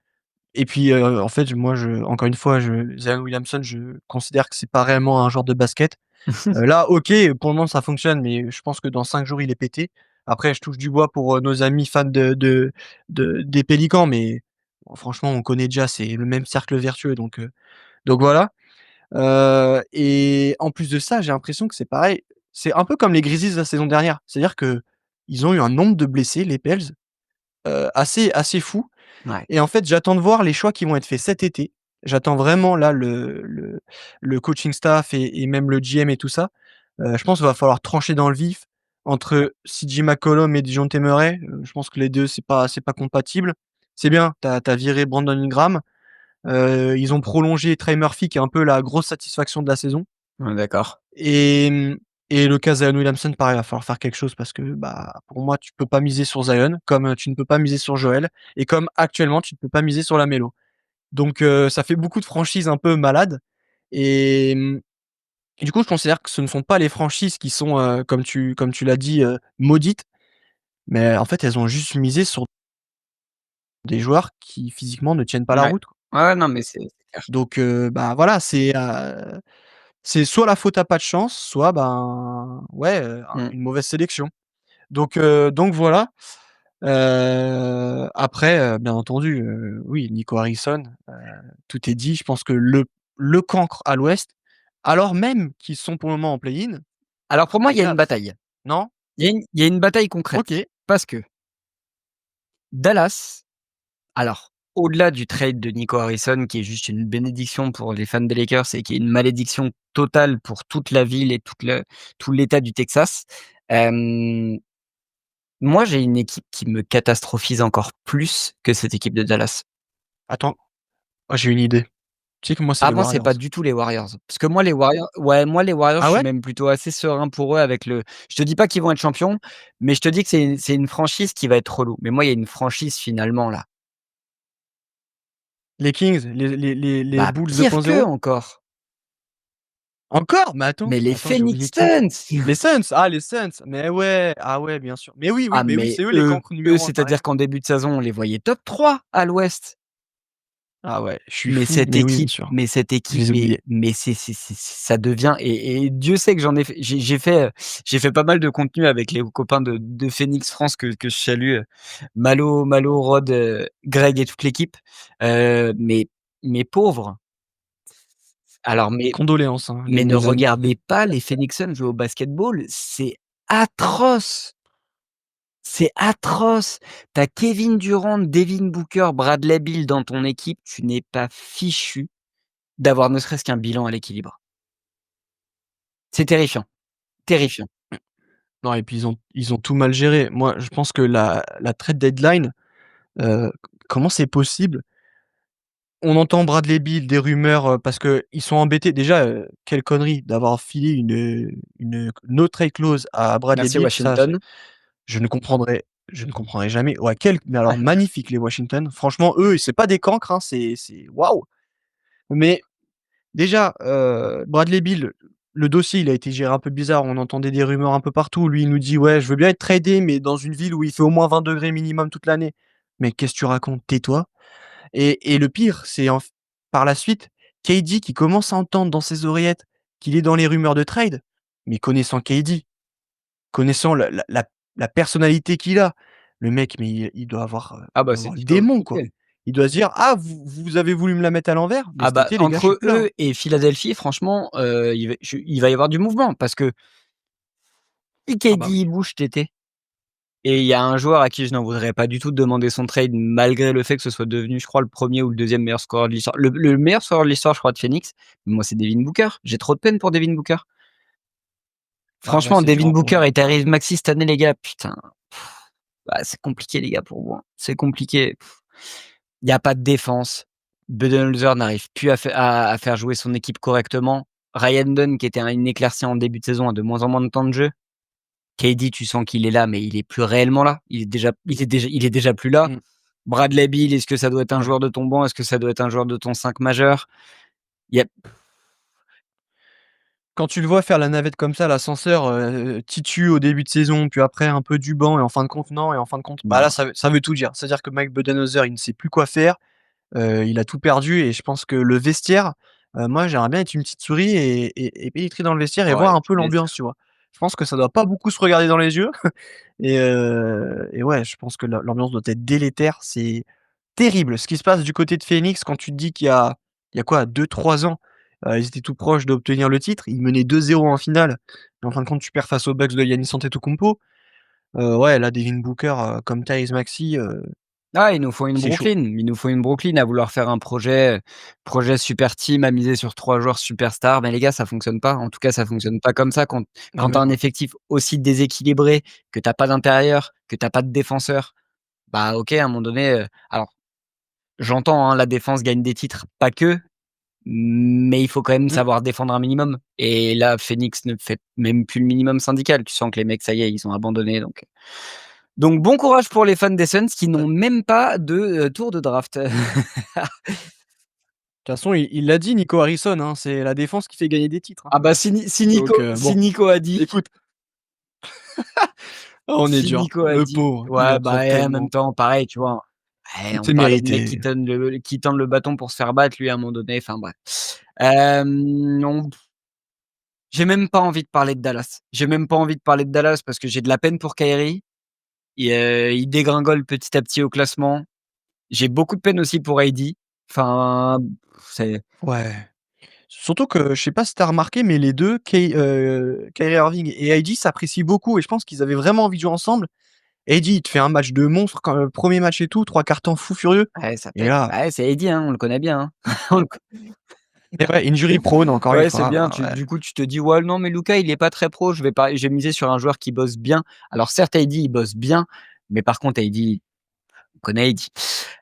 et puis, en fait, moi, encore une fois, Zion Williamson, je considère que c'est pas réellement un joueur de basket. Là, OK, pour le moment, ça fonctionne, mais je pense que dans 5 jours, il est pété. Après, je touche du bois pour, nos amis fans des Pélicans, mais bon, franchement, on connaît déjà, c'est le même cercle vertueux, donc voilà. Et en plus de ça, j'ai l'impression que c'est pareil, c'est un peu comme les Grizzlies la saison dernière. C'est-à-dire qu'ils ont eu un nombre de blessés, les Pels, assez fou. Ouais. Et en fait, j'attends de voir les choix qui vont être faits cet été. J'attends vraiment là le coaching staff et même le GM et tout ça. Je pense qu'il va falloir trancher dans le vif entre CJ McCollum et Dejounte Murray. Je pense que les 2 c'est pas compatible. C'est bien, tu as viré Brandon Ingram. Ils ont prolongé Trey Murphy qui est un peu la grosse satisfaction de la saison On est d'accord. et et le cas Zion Williamson, pareil, il va falloir faire quelque chose parce que, bah, pour moi, tu peux pas miser sur Zion, comme, tu ne peux pas miser sur Joel et comme actuellement, tu ne peux pas miser sur Lamelo. Donc ça fait beaucoup de franchises un peu malades et et du coup, je considère que ce ne sont pas les franchises qui sont, comme tu l'as dit, maudites, mais en fait, elles ont juste misé sur des joueurs qui physiquement ne tiennent pas la Ouais. route, quoi. Ouais, ouais, non, mais c'est clair. Donc bah, voilà, c'est soit la faute à pas de chance, soit, ben, ouais, Mmh. une mauvaise sélection. Donc voilà. Après, bien entendu, oui, Nico Harrison, tout est dit. Je pense que le cancre à l'Ouest, alors même qu'ils sont pour le moment en play-in, Alors pour moi, les il y a gars, une bataille. non? Il y a une bataille concrète OK. parce que Dallas, alors au-delà du trade de Nico Harrison qui est juste une bénédiction pour les fans des Lakers et qui est une malédiction totale pour toute la ville et tout l'État du Texas, hem, moi j'ai une équipe qui me catastrophise encore plus que cette équipe de Dallas. Attends, oh, j'ai une idée. Tu sais que moi, c'est Ah les moi c'est pas Warriors. du tout les Warriors. Parce que moi les Warriors ouais, moi les Warriors, je Ah suis ouais? même plutôt assez serein pour eux avec le je te dis pas qu'ils vont être champions, mais je te dis que c'est une franchise qui va être relou. Mais moi il y a une franchise finalement là, Les Kings? Les bah Bulls pire qu'eux 2.0? encore, Encore? Mais attends, mais les j'ai oublié Phoenix qui? Suns! Les Suns! Ah, les Suns! Mais ouais! Ah ouais, bien sûr. Mais oui, oui, Ah mais oui, mais c'est eux les eux cancres eux, numéro 1, tu as c'est-à-dire raison. qu'en début de saison, on les voyait top 3 à l'Ouest. Ah ouais, je suis fou, mais oui, bien sûr. Mais cette Je équipe, les ai oubliés. mais c'est ça devient et Dieu sait que j'en ai fait j'ai fait pas mal de contenu avec les copains de Phoenix France que je salue, Malo, Rod, Greg et toute l'équipe, mais mes pauvres, alors Condoléances, hein, mais ne les amis. regardez pas les Phoenix Suns jouer au basketball, c'est atroce! C'est atroce! Tu as Kevin Durant, Devin Booker, Bradley Beal dans ton équipe, tu n'es pas fichu d'avoir ne serait-ce qu'un bilan à l'équilibre. C'est terrifiant, terrifiant. Non et puis ils ont tout mal géré. Moi, je pense que la trade deadline, heu, comment c'est possible? On entend Bradley Beal, des rumeurs, parce qu'ils sont embêtés. Déjà, quelle connerie d'avoir filé une no trade clause à Bradley Merci Beal. Ça, c'est Washington. je ne comprendrai jamais. Ouais, mais alors magnifique les Washington. Franchement, eux, c'est pas des cancres, hein, c'est waouh! Mais déjà, Bradley Beal, le dossier, il a été géré un peu bizarre. On entendait des rumeurs un peu partout. Lui, il nous dit: «Ouais, je veux bien être tradé, mais dans une ville où il fait au moins 20 degrés minimum toute l'année». Mais qu'est-ce que tu racontes? Tais-toi. Et le pire, c'est par la suite, KD qui commence à entendre dans ses oreillettes qu'il est dans les rumeurs de trade. Mais connaissant KD, connaissant la personnalité qu'il a, le mec, mais il doit avoir, Ah il bah, doit c'est avoir le Tito démon, quoi. complet. Il doit se dire: «Ah, vous avez voulu me la mettre à l'envers? Mais Ah cet bah, été, les gars, je suis entre plus là, hein». eux et Philadelphie, franchement, il va y avoir du mouvement parce que si Ah bah KD oui. il bouge cet été, et il y a un joueur à qui je n'en voudrais pas du tout de demander son trade malgré le fait que ce soit devenu, je crois, le premier ou le deuxième meilleur scoreur de l'histoire. Le meilleur scoreur de l'histoire, je crois, de Phoenix, moi, c'est Devin Booker. J'ai trop de peine pour Devin Booker. Ah ouais, Franchement, c'est dur, Devin hein, pour Booker lui. et Tyrese Maxey cette année, les gars, putain, bah, c'est compliqué les gars pour moi. C'est compliqué. Il y a pas de défense. Budenholzer n'arrive plus à faire jouer son équipe correctement. Ryan Dunn, qui était une éclaircie en début de saison, a de moins en moins de temps de jeu. KD, tu sens qu'il est là, mais il est plus réellement là. Il est déjà plus là. Mmh, Bradley Beal, est-ce que ça doit être un ouais. joueur de ton banc? Est-ce que ça doit être un joueur de ton 5 majeur? Il y a Quand tu le vois faire la navette comme ça, l'ascenseur, Titu au début de saison, puis après un peu du banc et en fin de compte non et en fin de compte bah, là bah, ça veut tout dire. C'est-à-dire que Mike Budenholzer, il ne sait plus quoi faire, il a tout perdu et je pense que le vestiaire, moi j'aimerais bien être une petite souris et pénétrer dans le vestiaire et voir ouais, un peu punaise. l'ambiance, tu vois? Je pense que ça doit pas beaucoup se regarder dans les yeux et ouais, je pense que l'ambiance doit être délétère. C'est terrible ce qui se passe du côté de Phoenix quand tu te dis qu'il y a quoi? 2-3 ans, ils étaient tout proches d'obtenir le titre. Ils menaient 2-0 en finale et en fin de compte, tu perds face aux Bucks de Giannis Antetokounmpo. Ouais, là, Devin Booker, comme Tyrese Maxey, Ah, il nous faut une c'est chaud. Brooklyn. Il nous faut une Brooklyn à vouloir faire un projet super team, à miser sur 3 joueurs superstars. Mais les gars, ça fonctionne pas. En tout cas, ça fonctionne pas comme ça Ah quand tu mais as un non. effectif aussi déséquilibré, que tu as pas d'intérieur, que tu as pas de défenseur. Bah, OK, à un moment donné, alors j'entends, hein, la défense gagne des titres, pas que, mais il faut quand même Mmh. savoir défendre un minimum et là, Phoenix ne fait même plus le minimum syndical. Tu sens que les mecs, ça y est, ils ont abandonné donc bon courage pour les fans des Suns qui De n'ont même pas de, tour de draft. toute façon, il l'a dit Nico Harrison, hein, c'est la défense qui fait gagner des titres, hein. Ah bah si Donc Nico bon, a dit écoute, on est si dur. Nico a Le dit pauvre, il ouais, en prend bah et en même tellement. temps, pareil, tu vois? On C'est parlait de mecs mérité. qui tendent le bâton pour se faire battre, lui, à un moment donné, enfin bref. On j'ai même pas envie de parler de Dallas. J'ai même pas envie de parler de Dallas parce que j'ai de la peine pour Kyrie. Il dégringole petit à petit au classement. J'ai beaucoup de peine aussi pour AD. Enfin, c'est Ouais. Surtout que je sais pas si tu as remarqué, mais les 2, Kyrie Irving et AD s'apprécient beaucoup et je pense qu'ils avaient vraiment envie de jouer ensemble. AD, il te fait un match de monstre quand 1er match et tout, 3 quarts temps fou furieux ouais, ça et pète. là Bah ouais, c'est AD, hein, on le connaît bien, hein. On le co et ouais, injury prone encore une Ouais, c'est fois, bien. ouais. Du coup, tu te dis: «Ouais, non, mais Luka, il est pas très pro, je vais miser sur un joueur qui bosse bien». Alors certes, AD, il bosse bien, mais par contre, AD, on connaît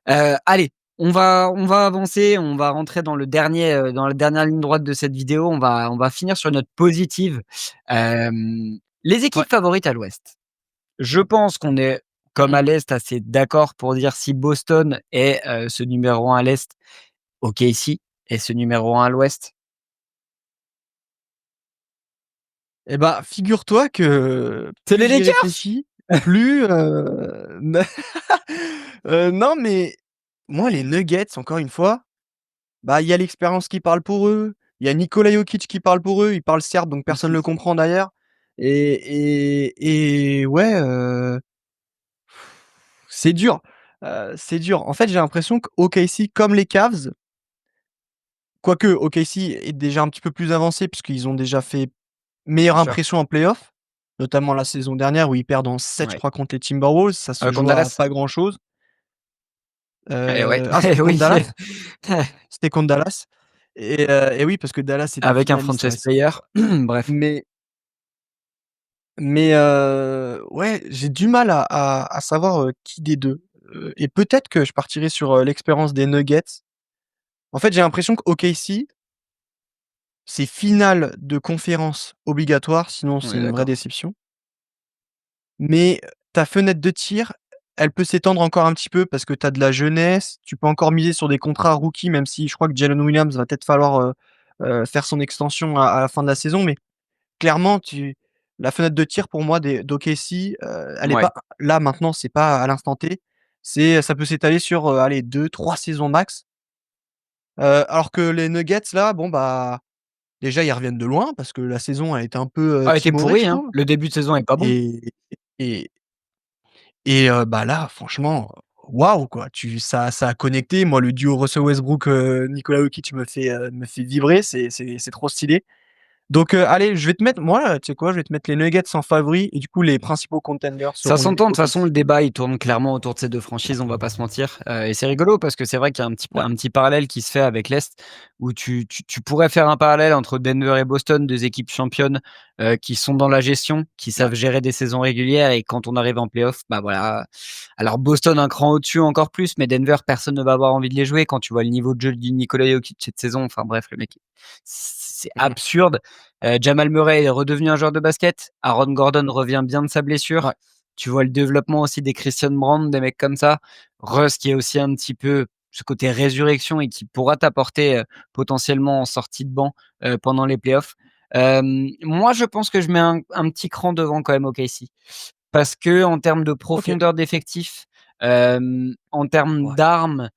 AD. Allez, on va avancer, on va rentrer dans la dernière ligne droite de cette vidéo. On va finir sur une note positive. Les Ouais. équipes favorites à l'Ouest. Je pense qu'on est, comme Mmh. à l'Est, assez d'accord pour dire si Boston est, ce numéro 1 à l'Est, OKC est ce numéro 1 à l'Ouest. Et bah, figure-toi que C'est plus les j'y Lakers! réfléchis, plus, non, mais moi, les Nuggets, encore une fois, bah, il y a l'expérience qui parle pour eux, il y a Nikola Jokic qui parle pour eux. Il parle serbe, donc personne ne le comprend d'ailleurs et ouais, c'est dur. En fait, j'ai l'impression qu'OKC, comme les Cavs, quoique OKC est déjà un petit peu plus avancé puisqu'ils ont déjà fait Bien meilleure sûr, impression en playoff, notamment la saison dernière où ils perdent en 7, je ouais. crois, contre les Timberwolves. Ça se Contre joue à Dallas? pas grand-chose. Eh ouais, C'était eh contre oui, Dallas? C'était contre Dallas et oui, parce que Dallas était avec un finaliste, ouais, franchise c'est vrai. player. Bref. Mais ouais, j'ai du mal à savoir, qui des 2. Et peut-être que je partirais sur, l'expérience des Nuggets. En fait, j'ai l'impression qu'OKC, c'est finale de conférence obligatoire, sinon On c'est est une vraie d'accord. déception. Mais ta fenêtre de tir, elle peut s'étendre encore un petit peu parce que tu as de la jeunesse. Tu peux encore miser sur des contrats rookies, même si je crois que Jalen Williams va peut-être falloir, faire son extension à la fin de la saison. Mais clairement, tu la fenêtre de tir pour moi d'OKC, elle est Ouais, pas là maintenant, c'est pas à l'instant T. Ça peut s'étaler sur, allez 2-3 saisons max. Alors que les Nuggets là, bon bah, déjà ils reviennent de loin parce que la saison a été un peu, a été timorée pourri, je hein. trouve Le début de saison est pas bon. et et bah, là franchement, waouh quoi, ça a connecté. Moi le duo Russell Westbrook, Nikola Jokic me fait vibrer, c'est trop stylé. Donc, allez, je vais te mettre moi, tu sais quoi? Je vais te mettre les Nuggets en favori et du coup, les principaux contenders Ça seront les s'entend, de toute façon, le OKC. débat, il tourne clairement autour de ces 2 franchises, on va pas se mentir, et c'est rigolo parce que c'est vrai qu'il y a Ouais, un petit parallèle qui se fait avec l'Est où tu pourrais faire un parallèle entre Denver et Boston, 2 équipes championnes, qui sont dans la gestion, qui ouais. savent gérer des saisons régulières et quand on arrive en playoff, bah, voilà. Alors Boston un cran au-dessus encore plus, mais Denver, personne ne va avoir envie de les jouer quand tu vois le niveau de jeu du Nikola Jokic cette saison, enfin bref, le mec, c'est Mmh. absurde. Jamal Murray est redevenu un joueur de basket, Aaron Gordon revient bien de sa blessure. Ouais. Tu vois le développement aussi des Christian Brand, des mecs comme ça. Russ qui est aussi un petit peu ce côté résurrection et qui pourra t'apporter, potentiellement en sortie de banc, pendant les playoffs. Moi je pense que je mets un petit cran devant quand même OKC. Parce qu'en termes de OK. profondeur d'effectifs, en termes Ouais. d'armes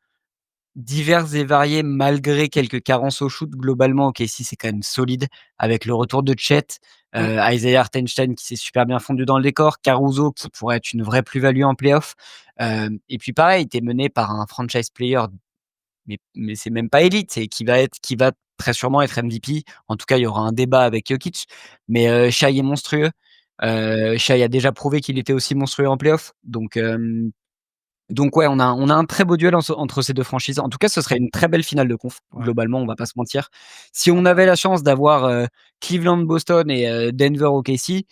diverses et variées malgré quelques carences au shoot, globalement OKC c'est quand même solide avec le retour de Chet, Mmh. Isaiah Hartenstein qui s'est super bien fondu dans le décor, Caruso qui pourrait être une vraie plus-value en playoff, et puis pareil, tu es mené par un franchise player, mais c'est même pas élite, c'est qui va très sûrement être MVP. En tout cas, il y aura un débat avec Jokic, mais Shai est monstrueux. Shai a déjà prouvé qu'il était aussi monstrueux en playoff, donc ouais, on a un très beau duel entre ces 2 franchises. En tout cas, ce serait une très belle finale de conf, Ouais. globalement, on va pas se mentir. Si on avait la chance d'avoir, Cleveland-Boston et Denver-OKC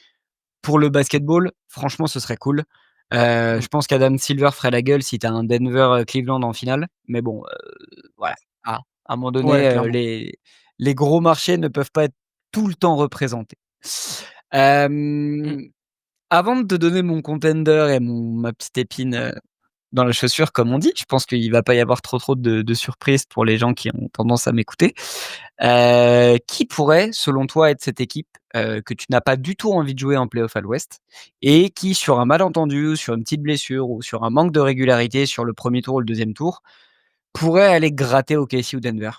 pour le basketball, franchement, ce serait cool. Mmh. Je pense qu'Adam Silver ferait la gueule si tu as un Denver, Cleveland en finale, mais bon, voilà, à un moment Ouais, donné, clairement. les gros marchés ne peuvent pas être tout le temps représentés. Mmh. Hem, Avant de te donner mon contender et ma petite épine, dans la chaussure comme on dit. Je pense qu'il va pas y avoir trop de surprises pour les gens qui ont tendance à m'écouter. Qui pourrait, selon toi, être cette équipe, que tu n'as pas du tout envie de jouer en play-off à l'Ouest et qui, sur un malentendu ou sur une petite blessure ou sur un manque de régularité sur le premier tour ou le deuxième tour, pourrait aller gratter OKC ou Denver?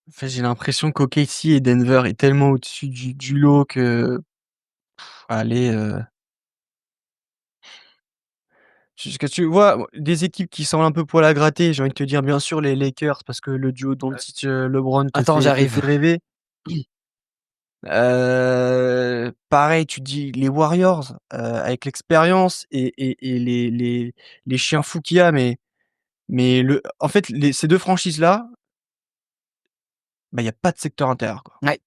En fait, j'ai l'impression qu'OKC et Denver est tellement au-dessus du lot que, allez, jusqu'à tu vois, des équipes qui semblent un peu poil à gratter, j'ai envie de te dire bien sûr les Lakers parce que le duo Doncic, LeBron Attends, te j'arrive. fait rêver. Pareil, tu dis les Warriors, avec l'expérience et les chiens fous qu'il y a, mais le en fait, ces 2 franchises-là, bah, il y a pas de secteur intérieur, quoi. Ouais.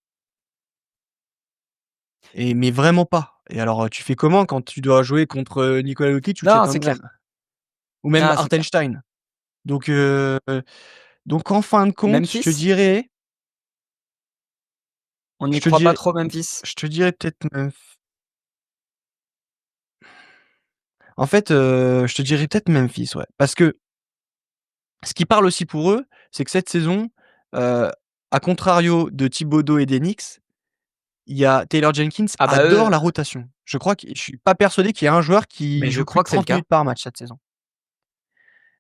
Et mais vraiment pas. Et alors, tu fais comment quand tu dois jouer contre, Nikola Jokic ou Chet Non, c'est clair. Holmgren? Ou même Ah, c'est clair. Hartenstein? Donc donc en fin de compte, Memphis? On n'y je te croit pas dirais trop Memphis? je te dirais peut-être en fait, je te dirais peut-être Memphis, ouais. Parce que ce qui parle aussi pour eux, c'est que cette saison, heu, à contrario de Thibodeau et des Knicks, il y a Taylor Jenkins Ah bah, adore la rotation. Je suis pas persuadé qu'il y ait un joueur mais qui je joue plus crois de que c'est le 30 cas. minutes par match cette saison.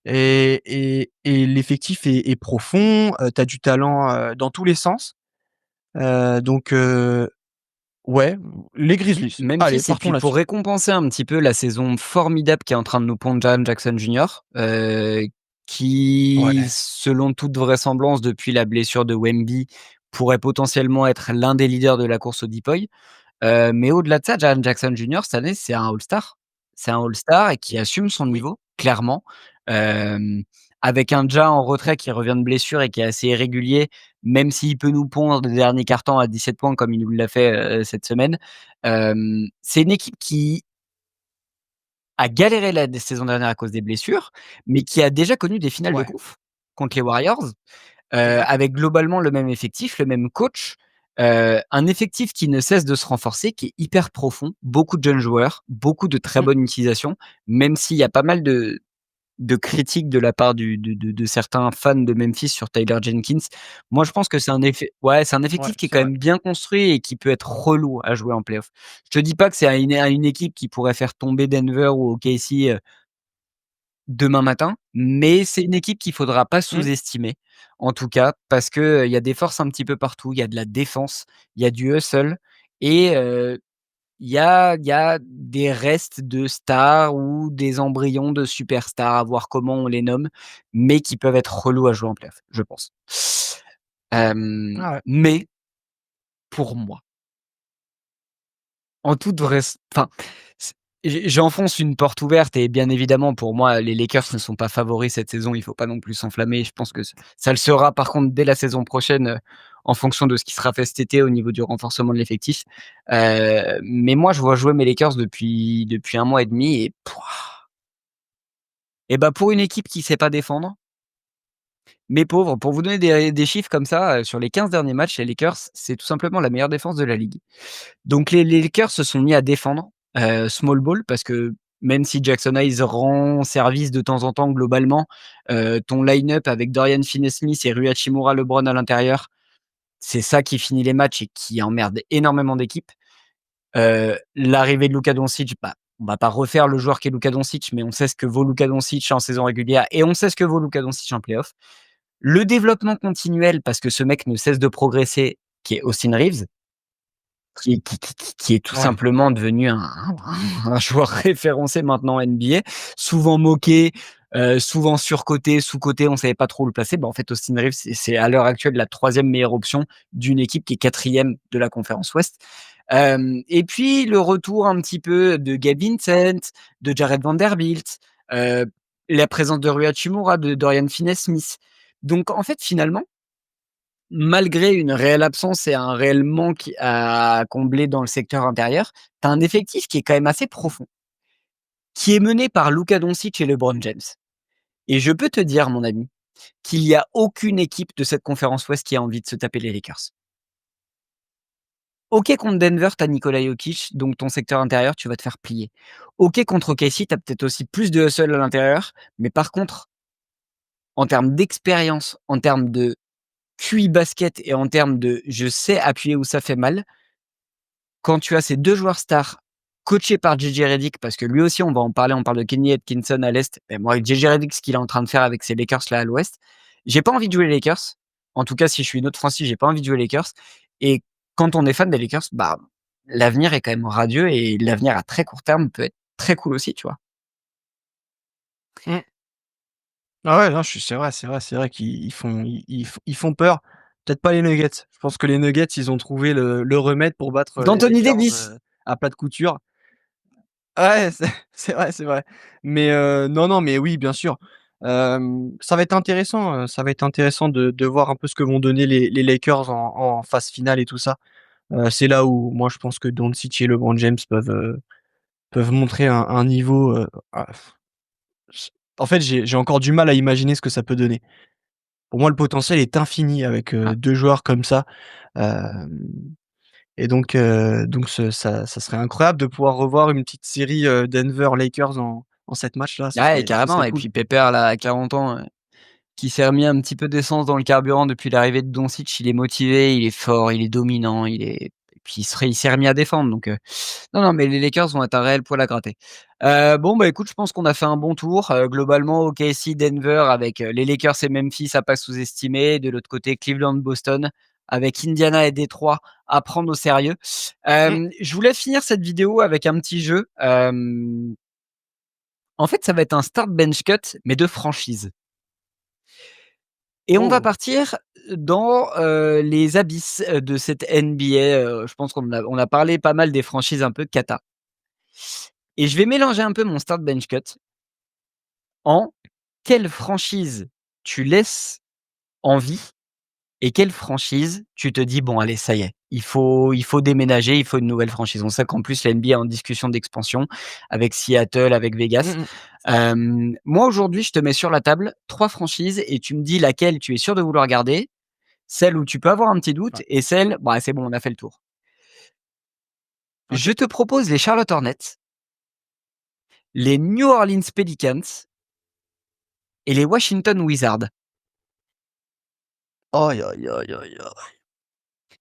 Et l'effectif est profond, tu as du talent, dans tous les sens, donc ouais, les Grizzlies. Allez, Memphis et partons puis pour là-dessus. récompenser un petit peu la saison formidable qu'est en train de nous pondre Jaren Jackson Jr., qui, Ouais, selon toute vraisemblance, depuis la blessure de Wemby, pourrait potentiellement être l'un des leaders de la course au Depoy. Mais au-delà de ça, Jaren Jackson Jr. cette année, c'est un All-Star. C'est un All-Star et qui assume son oui, niveau, clairement. Hem, Avec un Ja en retrait qui revient de blessure et qui est assez irrégulier, même s'il peut nous pondre des derniers cartons à 17 points comme il nous l'a fait, cette semaine. C'est une équipe qui a galéré la saison dernière à cause des blessures, mais qui a déjà connu des finales de ouais, conf contre les Warriors. exact. Avec globalement le même effectif, le même coach, un effectif qui ne cesse de se renforcer, qui est hyper profond, beaucoup de jeunes joueurs, beaucoup de très Mmh, bonne utilisation, même s'il y a pas mal de critiques de la part de certains fans de Memphis sur Tyler Jenkins. Moi, je pense que c'est un ouais, effectif qui est c'est quand vrai. même bien construit et qui peut être relou à jouer en playoff. Je te dis pas que c'est à une équipe qui pourrait faire tomber Denver ou OKC, demain matin, mais c'est une équipe qu'il faudra pas Mmh, sous-estimer, en tout cas, parce que, il y a des forces un petit peu partout. Il y a de la défense, il y a du hustle et il y a des restes de stars ou des embryons de superstars, à voir comment on les nomme, mais qui peuvent être relous à jouer en play-off, je pense. Ah ouais. Mais pour moi, en toute vraie enfin, c j'enfonce une porte ouverte et bien évidemment, pour moi, les Lakers ne sont pas favoris cette saison. Il faut pas non plus s'enflammer. Je pense que ça le sera par contre dès la saison prochaine, en fonction de ce qui sera fait cet été au niveau du renforcement de l'effectif. Mais moi, je vois jouer mes Lakers depuis 1 mois et demi et bah, pour une équipe qui sait pas défendre, mes pauvres, pour vous donner des chiffres comme ça, sur les 15 derniers matchs, les Lakers, c'est tout simplement la meilleure défense de la ligue. Donc les Lakers se sont mis à défendre, small ball parce que même si Jackson Hayes rend service de temps en temps globalement, ton line-up avec Dorian Finney-Smith et Rui Hachimura-Lebron à l'intérieur, c'est ça qui finit les matchs et qui emmerde énormément d'équipes. L'arrivée de Luka Doncic, bah, on va pas refaire le joueur qu'est Luka Doncic, mais on sait ce que vaut Luka Doncic en saison régulière et on sait ce que vaut Luka Doncic en play-off. Le développement continuel parce que ce mec ne cesse de progresser, qui est Austin Reeves, qui est tout Ouais. simplement devenu un joueur référencé maintenant en NBA, souvent moqué, souvent surcoté, sous-coté, on savait pas trop où le placer. Bah, en fait, Austin Reeves, c'est à l'heure actuelle la 3e meilleure option d'une équipe qui est 4e de la conférence Ouest. Et puis le retour un petit peu de Gabe Vincent, de Jared Vanderbilt, heu, la présence de Rui Hachimura, de Dorian Finney-Smith. Donc en fait, finalement, malgré une réelle absence et un réel manque à combler dans le secteur intérieur, tu as un effectif qui est quand même assez profond, qui est mené par Luka Doncic et LeBron James. Et je peux te dire, mon ami, qu'il y a aucune équipe de cette conférence Ouest qui a envie de se taper les Lakers. OK, contre Denver, tu as Nikola Jokic, donc ton secteur intérieur, tu vas te faire plier. OK, contre OKC, tu as peut-être aussi plus de hustle à l'intérieur, mais par contre, en termes d'expérience, en termes de QI basket et en termes de je sais appuyer où ça fait mal, quand tu as ces 2 joueurs stars coachés par JJ Redick, parce que lui aussi, on va en parler, on parle de Kenny Atkinson à l'Est, et moi, JJ Redick, ce qu'il est en train de faire avec ces Lakers là à l'Ouest, j'ai pas envie de jouer les Lakers. En tout cas, si je suis une autre franchise, j'ai pas envie de jouer les Lakers. Et quand on est fan des Lakers, bah, l'avenir est quand même radieux et l'avenir à très court terme peut être très cool aussi, tu vois? Mmh. Ah ouais, non, je suis c'est vrai qu'ils font peur. Peut-être pas les Nuggets. Je pense que les Nuggets, ils ont trouvé le remède pour battre, les D'Anthony Lakers, Davis! à plat de couture. Ouais, c'est vrai. Mais, non, non, mais oui, bien sûr. Ça va être intéressant, de voir un peu ce que vont donner les Lakers en phase finale et tout ça. C'est là où moi je pense que Doncic et LeBron James peuvent montrer un niveau, ah, s en fait, j'ai encore du mal à imaginer ce que ça peut donner. Pour moi, le potentiel est infini avec, Ah, 2 joueurs comme ça, hem et donc ça serait incroyable de pouvoir revoir une petite série, Denver Lakers en 7 matchs là, ouais, ce carrément serait et cool. puis Pépère là, à 40 ans, qui s'est remis un petit peu d'essence dans le carburant depuis l'arrivée de Doncic. Il est motivé, il est fort, il est dominant, il est et puis il s'est remis à défendre donc non, non, mais les Lakers vont être un réel poil à gratter. Bon, bah, écoute, je pense qu'on a fait un bon tour, globalement OKC, Denver avec, les Lakers et Memphis à pas sous-estimer. De l'autre côté, Cleveland, Boston avec Indiana et Détroit à prendre au sérieux. Mmh. Je voulais finir cette vidéo avec un petit jeu. En fait, ça va être un start bench cut, mais de franchise. Et on va Oh! partir dans, les abysses, de cette NBA, je pense qu'on a parlé pas mal des franchises un peu cata et je vais mélanger un peu mon start bench cut en quelle franchise tu laisses en vie et quelle franchise tu te dis: «Bon allez, ça y est, il faut déménager, il faut une nouvelle franchise». On sait qu'en plus la NBA est en discussion d'expansion avec Seattle, avec Vegas. Mmh mh. Moi aujourd'hui, je te mets sur la table 3 franchises et tu me dis laquelle tu es sûr de vouloir garder. Celle où tu peux avoir un petit doute Ouais. et celle, bah, c'est bon, on a fait le tour. Je OK. te propose les Charlotte Hornets, les New Orleans Pelicans et les Washington Wizards. Aïe, aïe, aïe, aïe, aïe.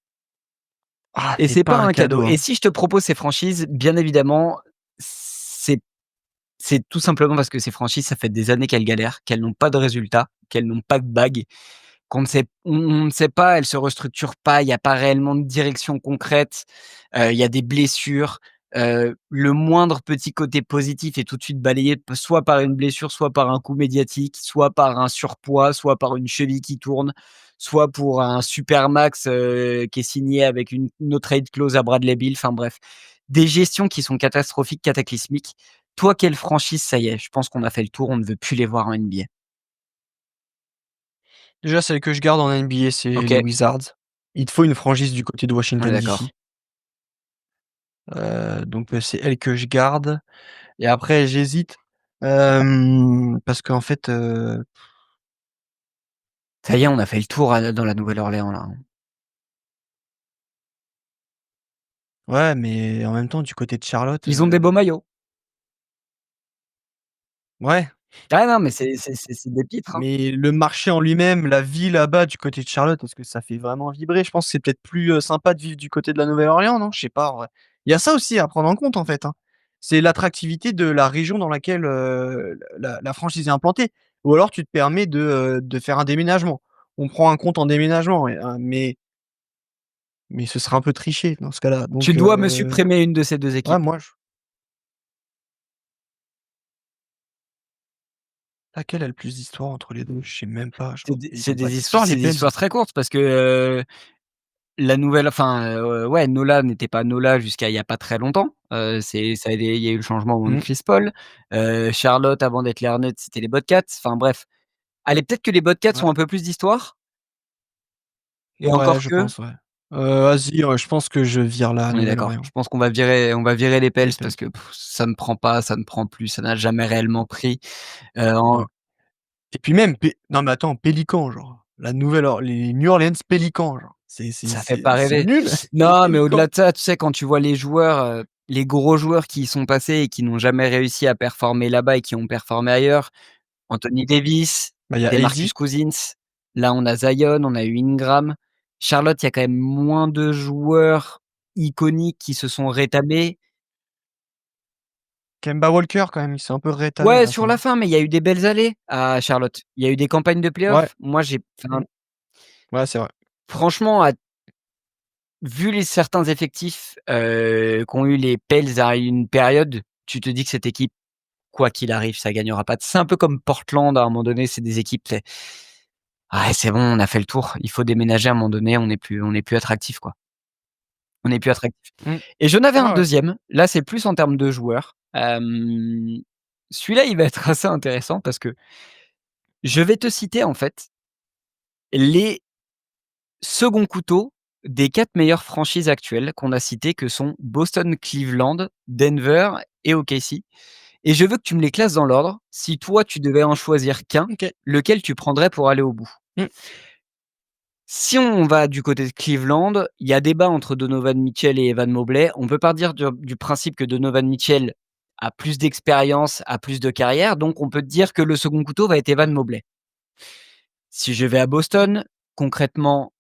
Ah, Et c'est c'est pas pas un un cadeau. cadeau, Et hein. si je te propose ces franchises, bien évidemment, c'est c'est tout simplement parce que ces franchises, ça fait des années qu'elles galèrent, qu'elles n'ont pas de résultats, qu'elles n'ont pas de bague, on ne sait pas, elles se restructurent pas, il y a pas réellement de direction concrète, il y a des blessures, le moindre petit côté positif est tout de suite balayé soit par une blessure, soit par un coup médiatique, soit par un surpoids, soit par une cheville qui tourne, soit pour un super max, qui est signé avec une no trade clause à Bradley Beal, enfin bref. Des gestions qui sont catastrophiques, cataclysmiques. Toi, quelle franchise, ça y est, je pense qu'on a fait le tour, on ne veut plus les voir en NBA? Déjà, celle que je garde en NBA, c'est les OK, Wizards. Il te faut une franchise du côté de on est Washington d'accord. DC. C'est elle que je garde et après j'hésite, parce qu'en fait, Ça y est, on a fait le tour dans la Nouvelle-Orléans là, hein. ouais, mais en même temps du côté de Charlotte, Ils ont des beaux maillots. ouais, Ah non, mais c'est des pitres, hein. mais le marché en lui-même, la vie là-bas du côté de Charlotte, est-ce que ça fait vraiment vibrer? Je pense que c'est peut-être plus, sympa de vivre du côté de la Nouvelle-Orléans, non? Je sais pas en vrai. Il y a ça aussi à prendre en compte en fait, hein. C'est l'attractivité de la région dans laquelle, la franchise est implantée ou alors tu te permets de faire un déménagement. On prend un compte en déménagement et mais ce serait un peu triché dans ce cas-là Tu donc dois me supprimer une de ces 2 ouais, équipes. moi je laquelle a le plus d'histoire entre les 2? Je sais même pas, je crois ils ont pas d'histoire C'est les des Pels? histoires très courtes parce que, la nouvelle enfin, ouais, Nola n'était pas Nola jusqu'à il y a pas très longtemps. C'est ça a été il y a eu le changement au moment de Mmh, Chris Paul. Charlotte avant d'être les Hornets, c'était les Bobcats. Enfin bref. Allez, peut-être que les Bobcats ouais. ont un peu plus d'histoire et Ouais, encore je que, pense, ouais. Vas-y, je pense que je vire la on est d'accord. Je Nouvelle-Orléans, pense qu'on va virer les les Pels Pels. parce que ça ne prend pas, ça ne prend plus, ça n'a jamais réellement pris. En Ouais et puis même Pé non mais attends, Pélicans, genre, la Nouvelle-Or les New Orleans Pélicans, genre, Ça fait pas c'est rêver. nul, les Non, mais Pélicans. au-delà de ça, tu sais, quand tu vois les joueurs, les gros joueurs qui y sont passés et qui n'ont jamais réussi à performer là-bas et qui ont performé ailleurs, Anthony Davis, Bah, il y a AD, DeMarcus Cousins, là on a Zion, on a eu Ingram. Charlotte, il y a quand même moins de joueurs iconiques qui se sont rétamés. Kemba Walker quand même, il s'est un peu rétamé à Ouais, la sur fin. la fin, mais il y a eu des belles années à Charlotte. Il y a eu des campagnes de Ouais, playoffs. Moi, j'ai enfin, mmh, ouais, c'est vrai. franchement, vu les certains effectifs, qu'ont eu les Pels à une période, tu te dis que cette équipe, quoi qu'il arrive, ça gagnera pas. C'est un peu comme Portland à un moment donné, c'est des équipes, c'est: «Ah ouais, c'est bon, on a fait le tour, il faut déménager à un moment donné, on n'est plus attractif, quoi. On n'est plus attractif». Mmh, Et j'en avais un ouais, ouais. deuxième. Là, c'est plus en termes de joueurs. Celui-là, il va être assez intéressant parce que je vais te citer, en fait, les seconds couteaux des 4 meilleures franchises actuelles qu'on a citées, que sont Boston, Cleveland, Denver et OKC. Et je veux que tu me les classes dans l'ordre. Si toi, tu devais en choisir qu'un, OK. lequel tu prendrais pour aller au bout? Mmh, Si on va du côté de Cleveland, il y a débat entre Donovan Mitchell et Evan Mobley. On peut partir du principe que Donovan Mitchell a plus d'expérience, a plus de carrière, donc on peut dire que le second couteau va être Evan Mobley. Si je vais à Boston, concrètement,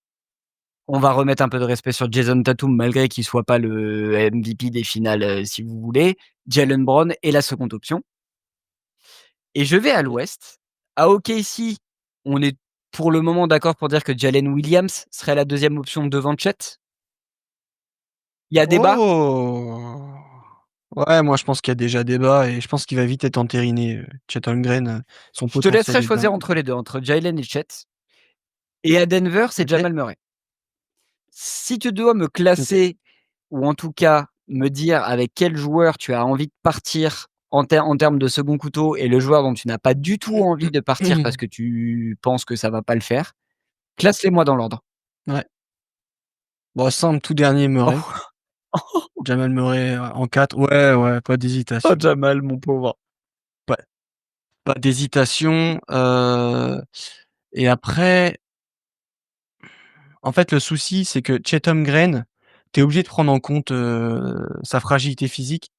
on va remettre un peu de respect sur Jason Tatum malgré qu'il soit pas le MVP des finales, si vous voulez. Jaylen Brown est la seconde option. Et je vais à l'ouest. À OKC, on est pour le moment d'accord pour dire que Jalen Williams serait la deuxième option devant Chet. Il y a débat. oh! Ouais, moi je pense qu'il y a déjà débat et je pense qu'il va vite être entériné, Chet Holmgren, son Je te potentiel laisserai est choisir dingue. entre les 2, entre Jalen et Chet. Et à Denver, c'est OK, Jamal Murray. Si tu dois me OK. classer ou en tout cas me dire avec quel joueur tu as envie de partir en termes de second couteau et le joueur dont tu n'as pas du tout envie de partir parce que tu penses que ça va pas le faire, classe-les-moi dans l'ordre. Ouais. Bon, simple, tout dernier Murray. Oh, Jamal Murray, en 4. Ouais, ouais, pas oh d'hésitation. Jamal, mon pauvre. Pas pas d'hésitation, et après, en fait, le souci, c'est que Chet Holmgren, tu es obligé de prendre en compte, sa fragilité physique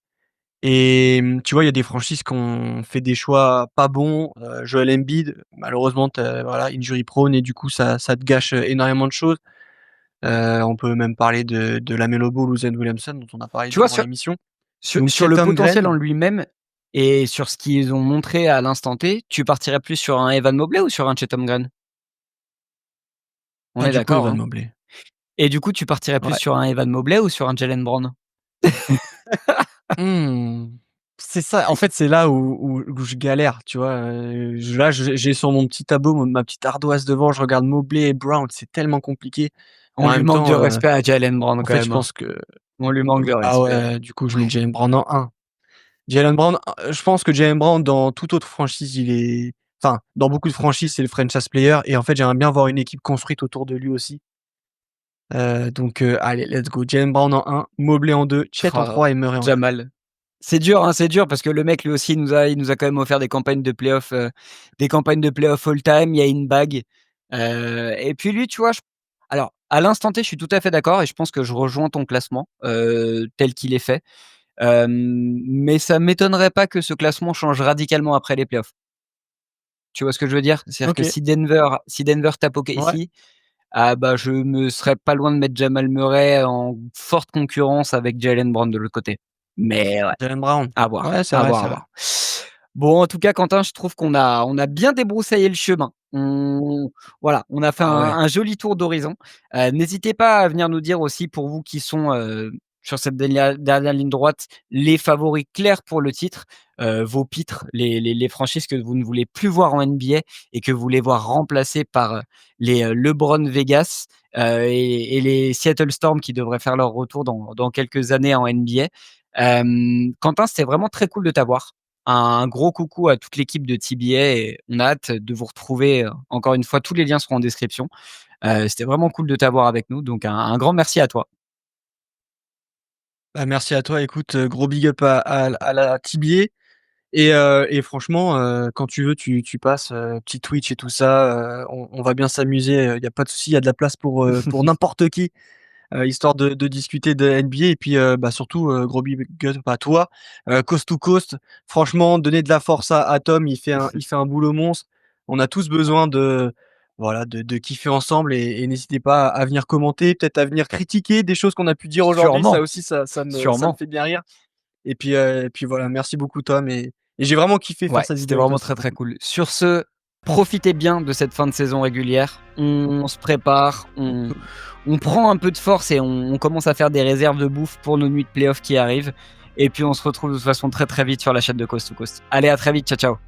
et tu vois, il y a des franchises qui ont fait des choix pas bons, Joel Embiid, malheureusement, tu voilà, injury prone et du coup, ça te gâche, énormément de choses. On peut même parler de LaMelo Ball ou Zion Williamson dont on a parlé Tu vois, durant l'émission. Donc sur Chet le potentiel en Holmgren, lui-même et sur ce qu'ils ont montré à l'instant T, tu partirais plus sur un Evan Mobley ou sur un Chet Holmgren? On ah, est du coup, d'accord, Evan hein? Mobley. Et du coup, tu partirais plus Ouais. sur un Evan Mobley ou sur un Jaylen Brown? Mmh. C'est ça, en fait, c'est là où je galère, tu vois? J'ai sur mon petit tableau ma petite ardoise devant, je regarde Mobley et Brown, c'est tellement compliqué et On en lui même manque de temps, respect à Jaylen Brown en quand fait, je même, hein. pense que On lui manque de ah respect, ouais, du coup, je mets ouais. Jaylen Brown en 1. Jaylen Brown, je pense que Jaylen Brown dans toute autre franchise, il est enfin, dans beaucoup de franchises, c'est le franchise player et en fait, j'aimerais bien voir une équipe construite autour de lui aussi. Donc allez, let's go. Jaylen Brown en 1, Mobley en 2, Chet en Oh, 3 et Murray en 4. Jamal. C'est dur, hein, c'est dur parce que le mec lui aussi il nous a quand même offert des campagnes de playoff all time. Il y a une bague, et puis lui, tu vois, alors à l'instant T, je suis tout à fait d'accord et je pense que je rejoins ton classement, tel qu'il est fait. Mais ça m'étonnerait pas que ce classement change radicalement après les playoffs. Tu vois ce que je veux dire? C'est-à-dire que OK, si Denver tape ouais, OKC, ah bah, je me serais pas loin de mettre Jamal Murray en forte concurrence avec Jaylen Brown de l'autre côté. Mais ouais. Jaylen Brown. À voir, Ouais, c'est à vrai, voir, c'est à vrai. voir. Bon, en tout cas, Quentin, je trouve qu'on a bien débroussaillé le chemin. Voilà, on a fait un Ah ouais. un joli tour d'horizon. N'hésitez pas à venir nous dire aussi pour vous qui sont, sur cette dernière ligne droite, les favoris clairs pour le titre, vos pitres, les franchises que vous ne voulez plus voir en NBA et que vous voulez voir remplacées par, les, LeBron Vegas, et les Seattle Storm qui devraient faire leur retour dans quelques années en NBA. Quentin, c'était vraiment très cool de t'avoir. Un gros coucou à toute l'équipe de TBA et on a hâte de vous retrouver, encore une fois, tous les liens seront en description. C'était vraiment cool de t'avoir avec nous, donc un grand merci à toi. Bah, merci à toi, écoute, gros big up à la TBA et franchement, quand tu veux, tu passes, petit Twitch et tout ça, on va bien s'amuser, il y a pas de souci, il y a de la place pour n'importe qui. Histoire de discuter de NBA et puis, bah, surtout, gros big up à toi, Coast to Coast. Franchement, donner de la force à Tom, il fait un boulot monstre. On a tous besoin de voilà, de kiffer ensemble et n'hésitez pas à venir commenter, peut-être à venir critiquer des choses qu'on a pu dire aujourd'hui. Ça Sûrement, aussi, ça me sûrement. fait bien rire et puis voilà, merci beaucoup Tom et j'ai vraiment kiffé faire Ouais, cette c'était vidéo avec toi, vraiment c'était très, trop très cool. cool. Sur ce, profitez bien de cette fin de saison régulière. On se prépare, on prend un peu de force et on commence à faire des réserves de bouffe pour nos nuits de playoff qui arrivent et puis on se retrouve de toute façon très, très vite sur la chaîne de Coast to Coast. Allez, à très vite. Ciao, ciao.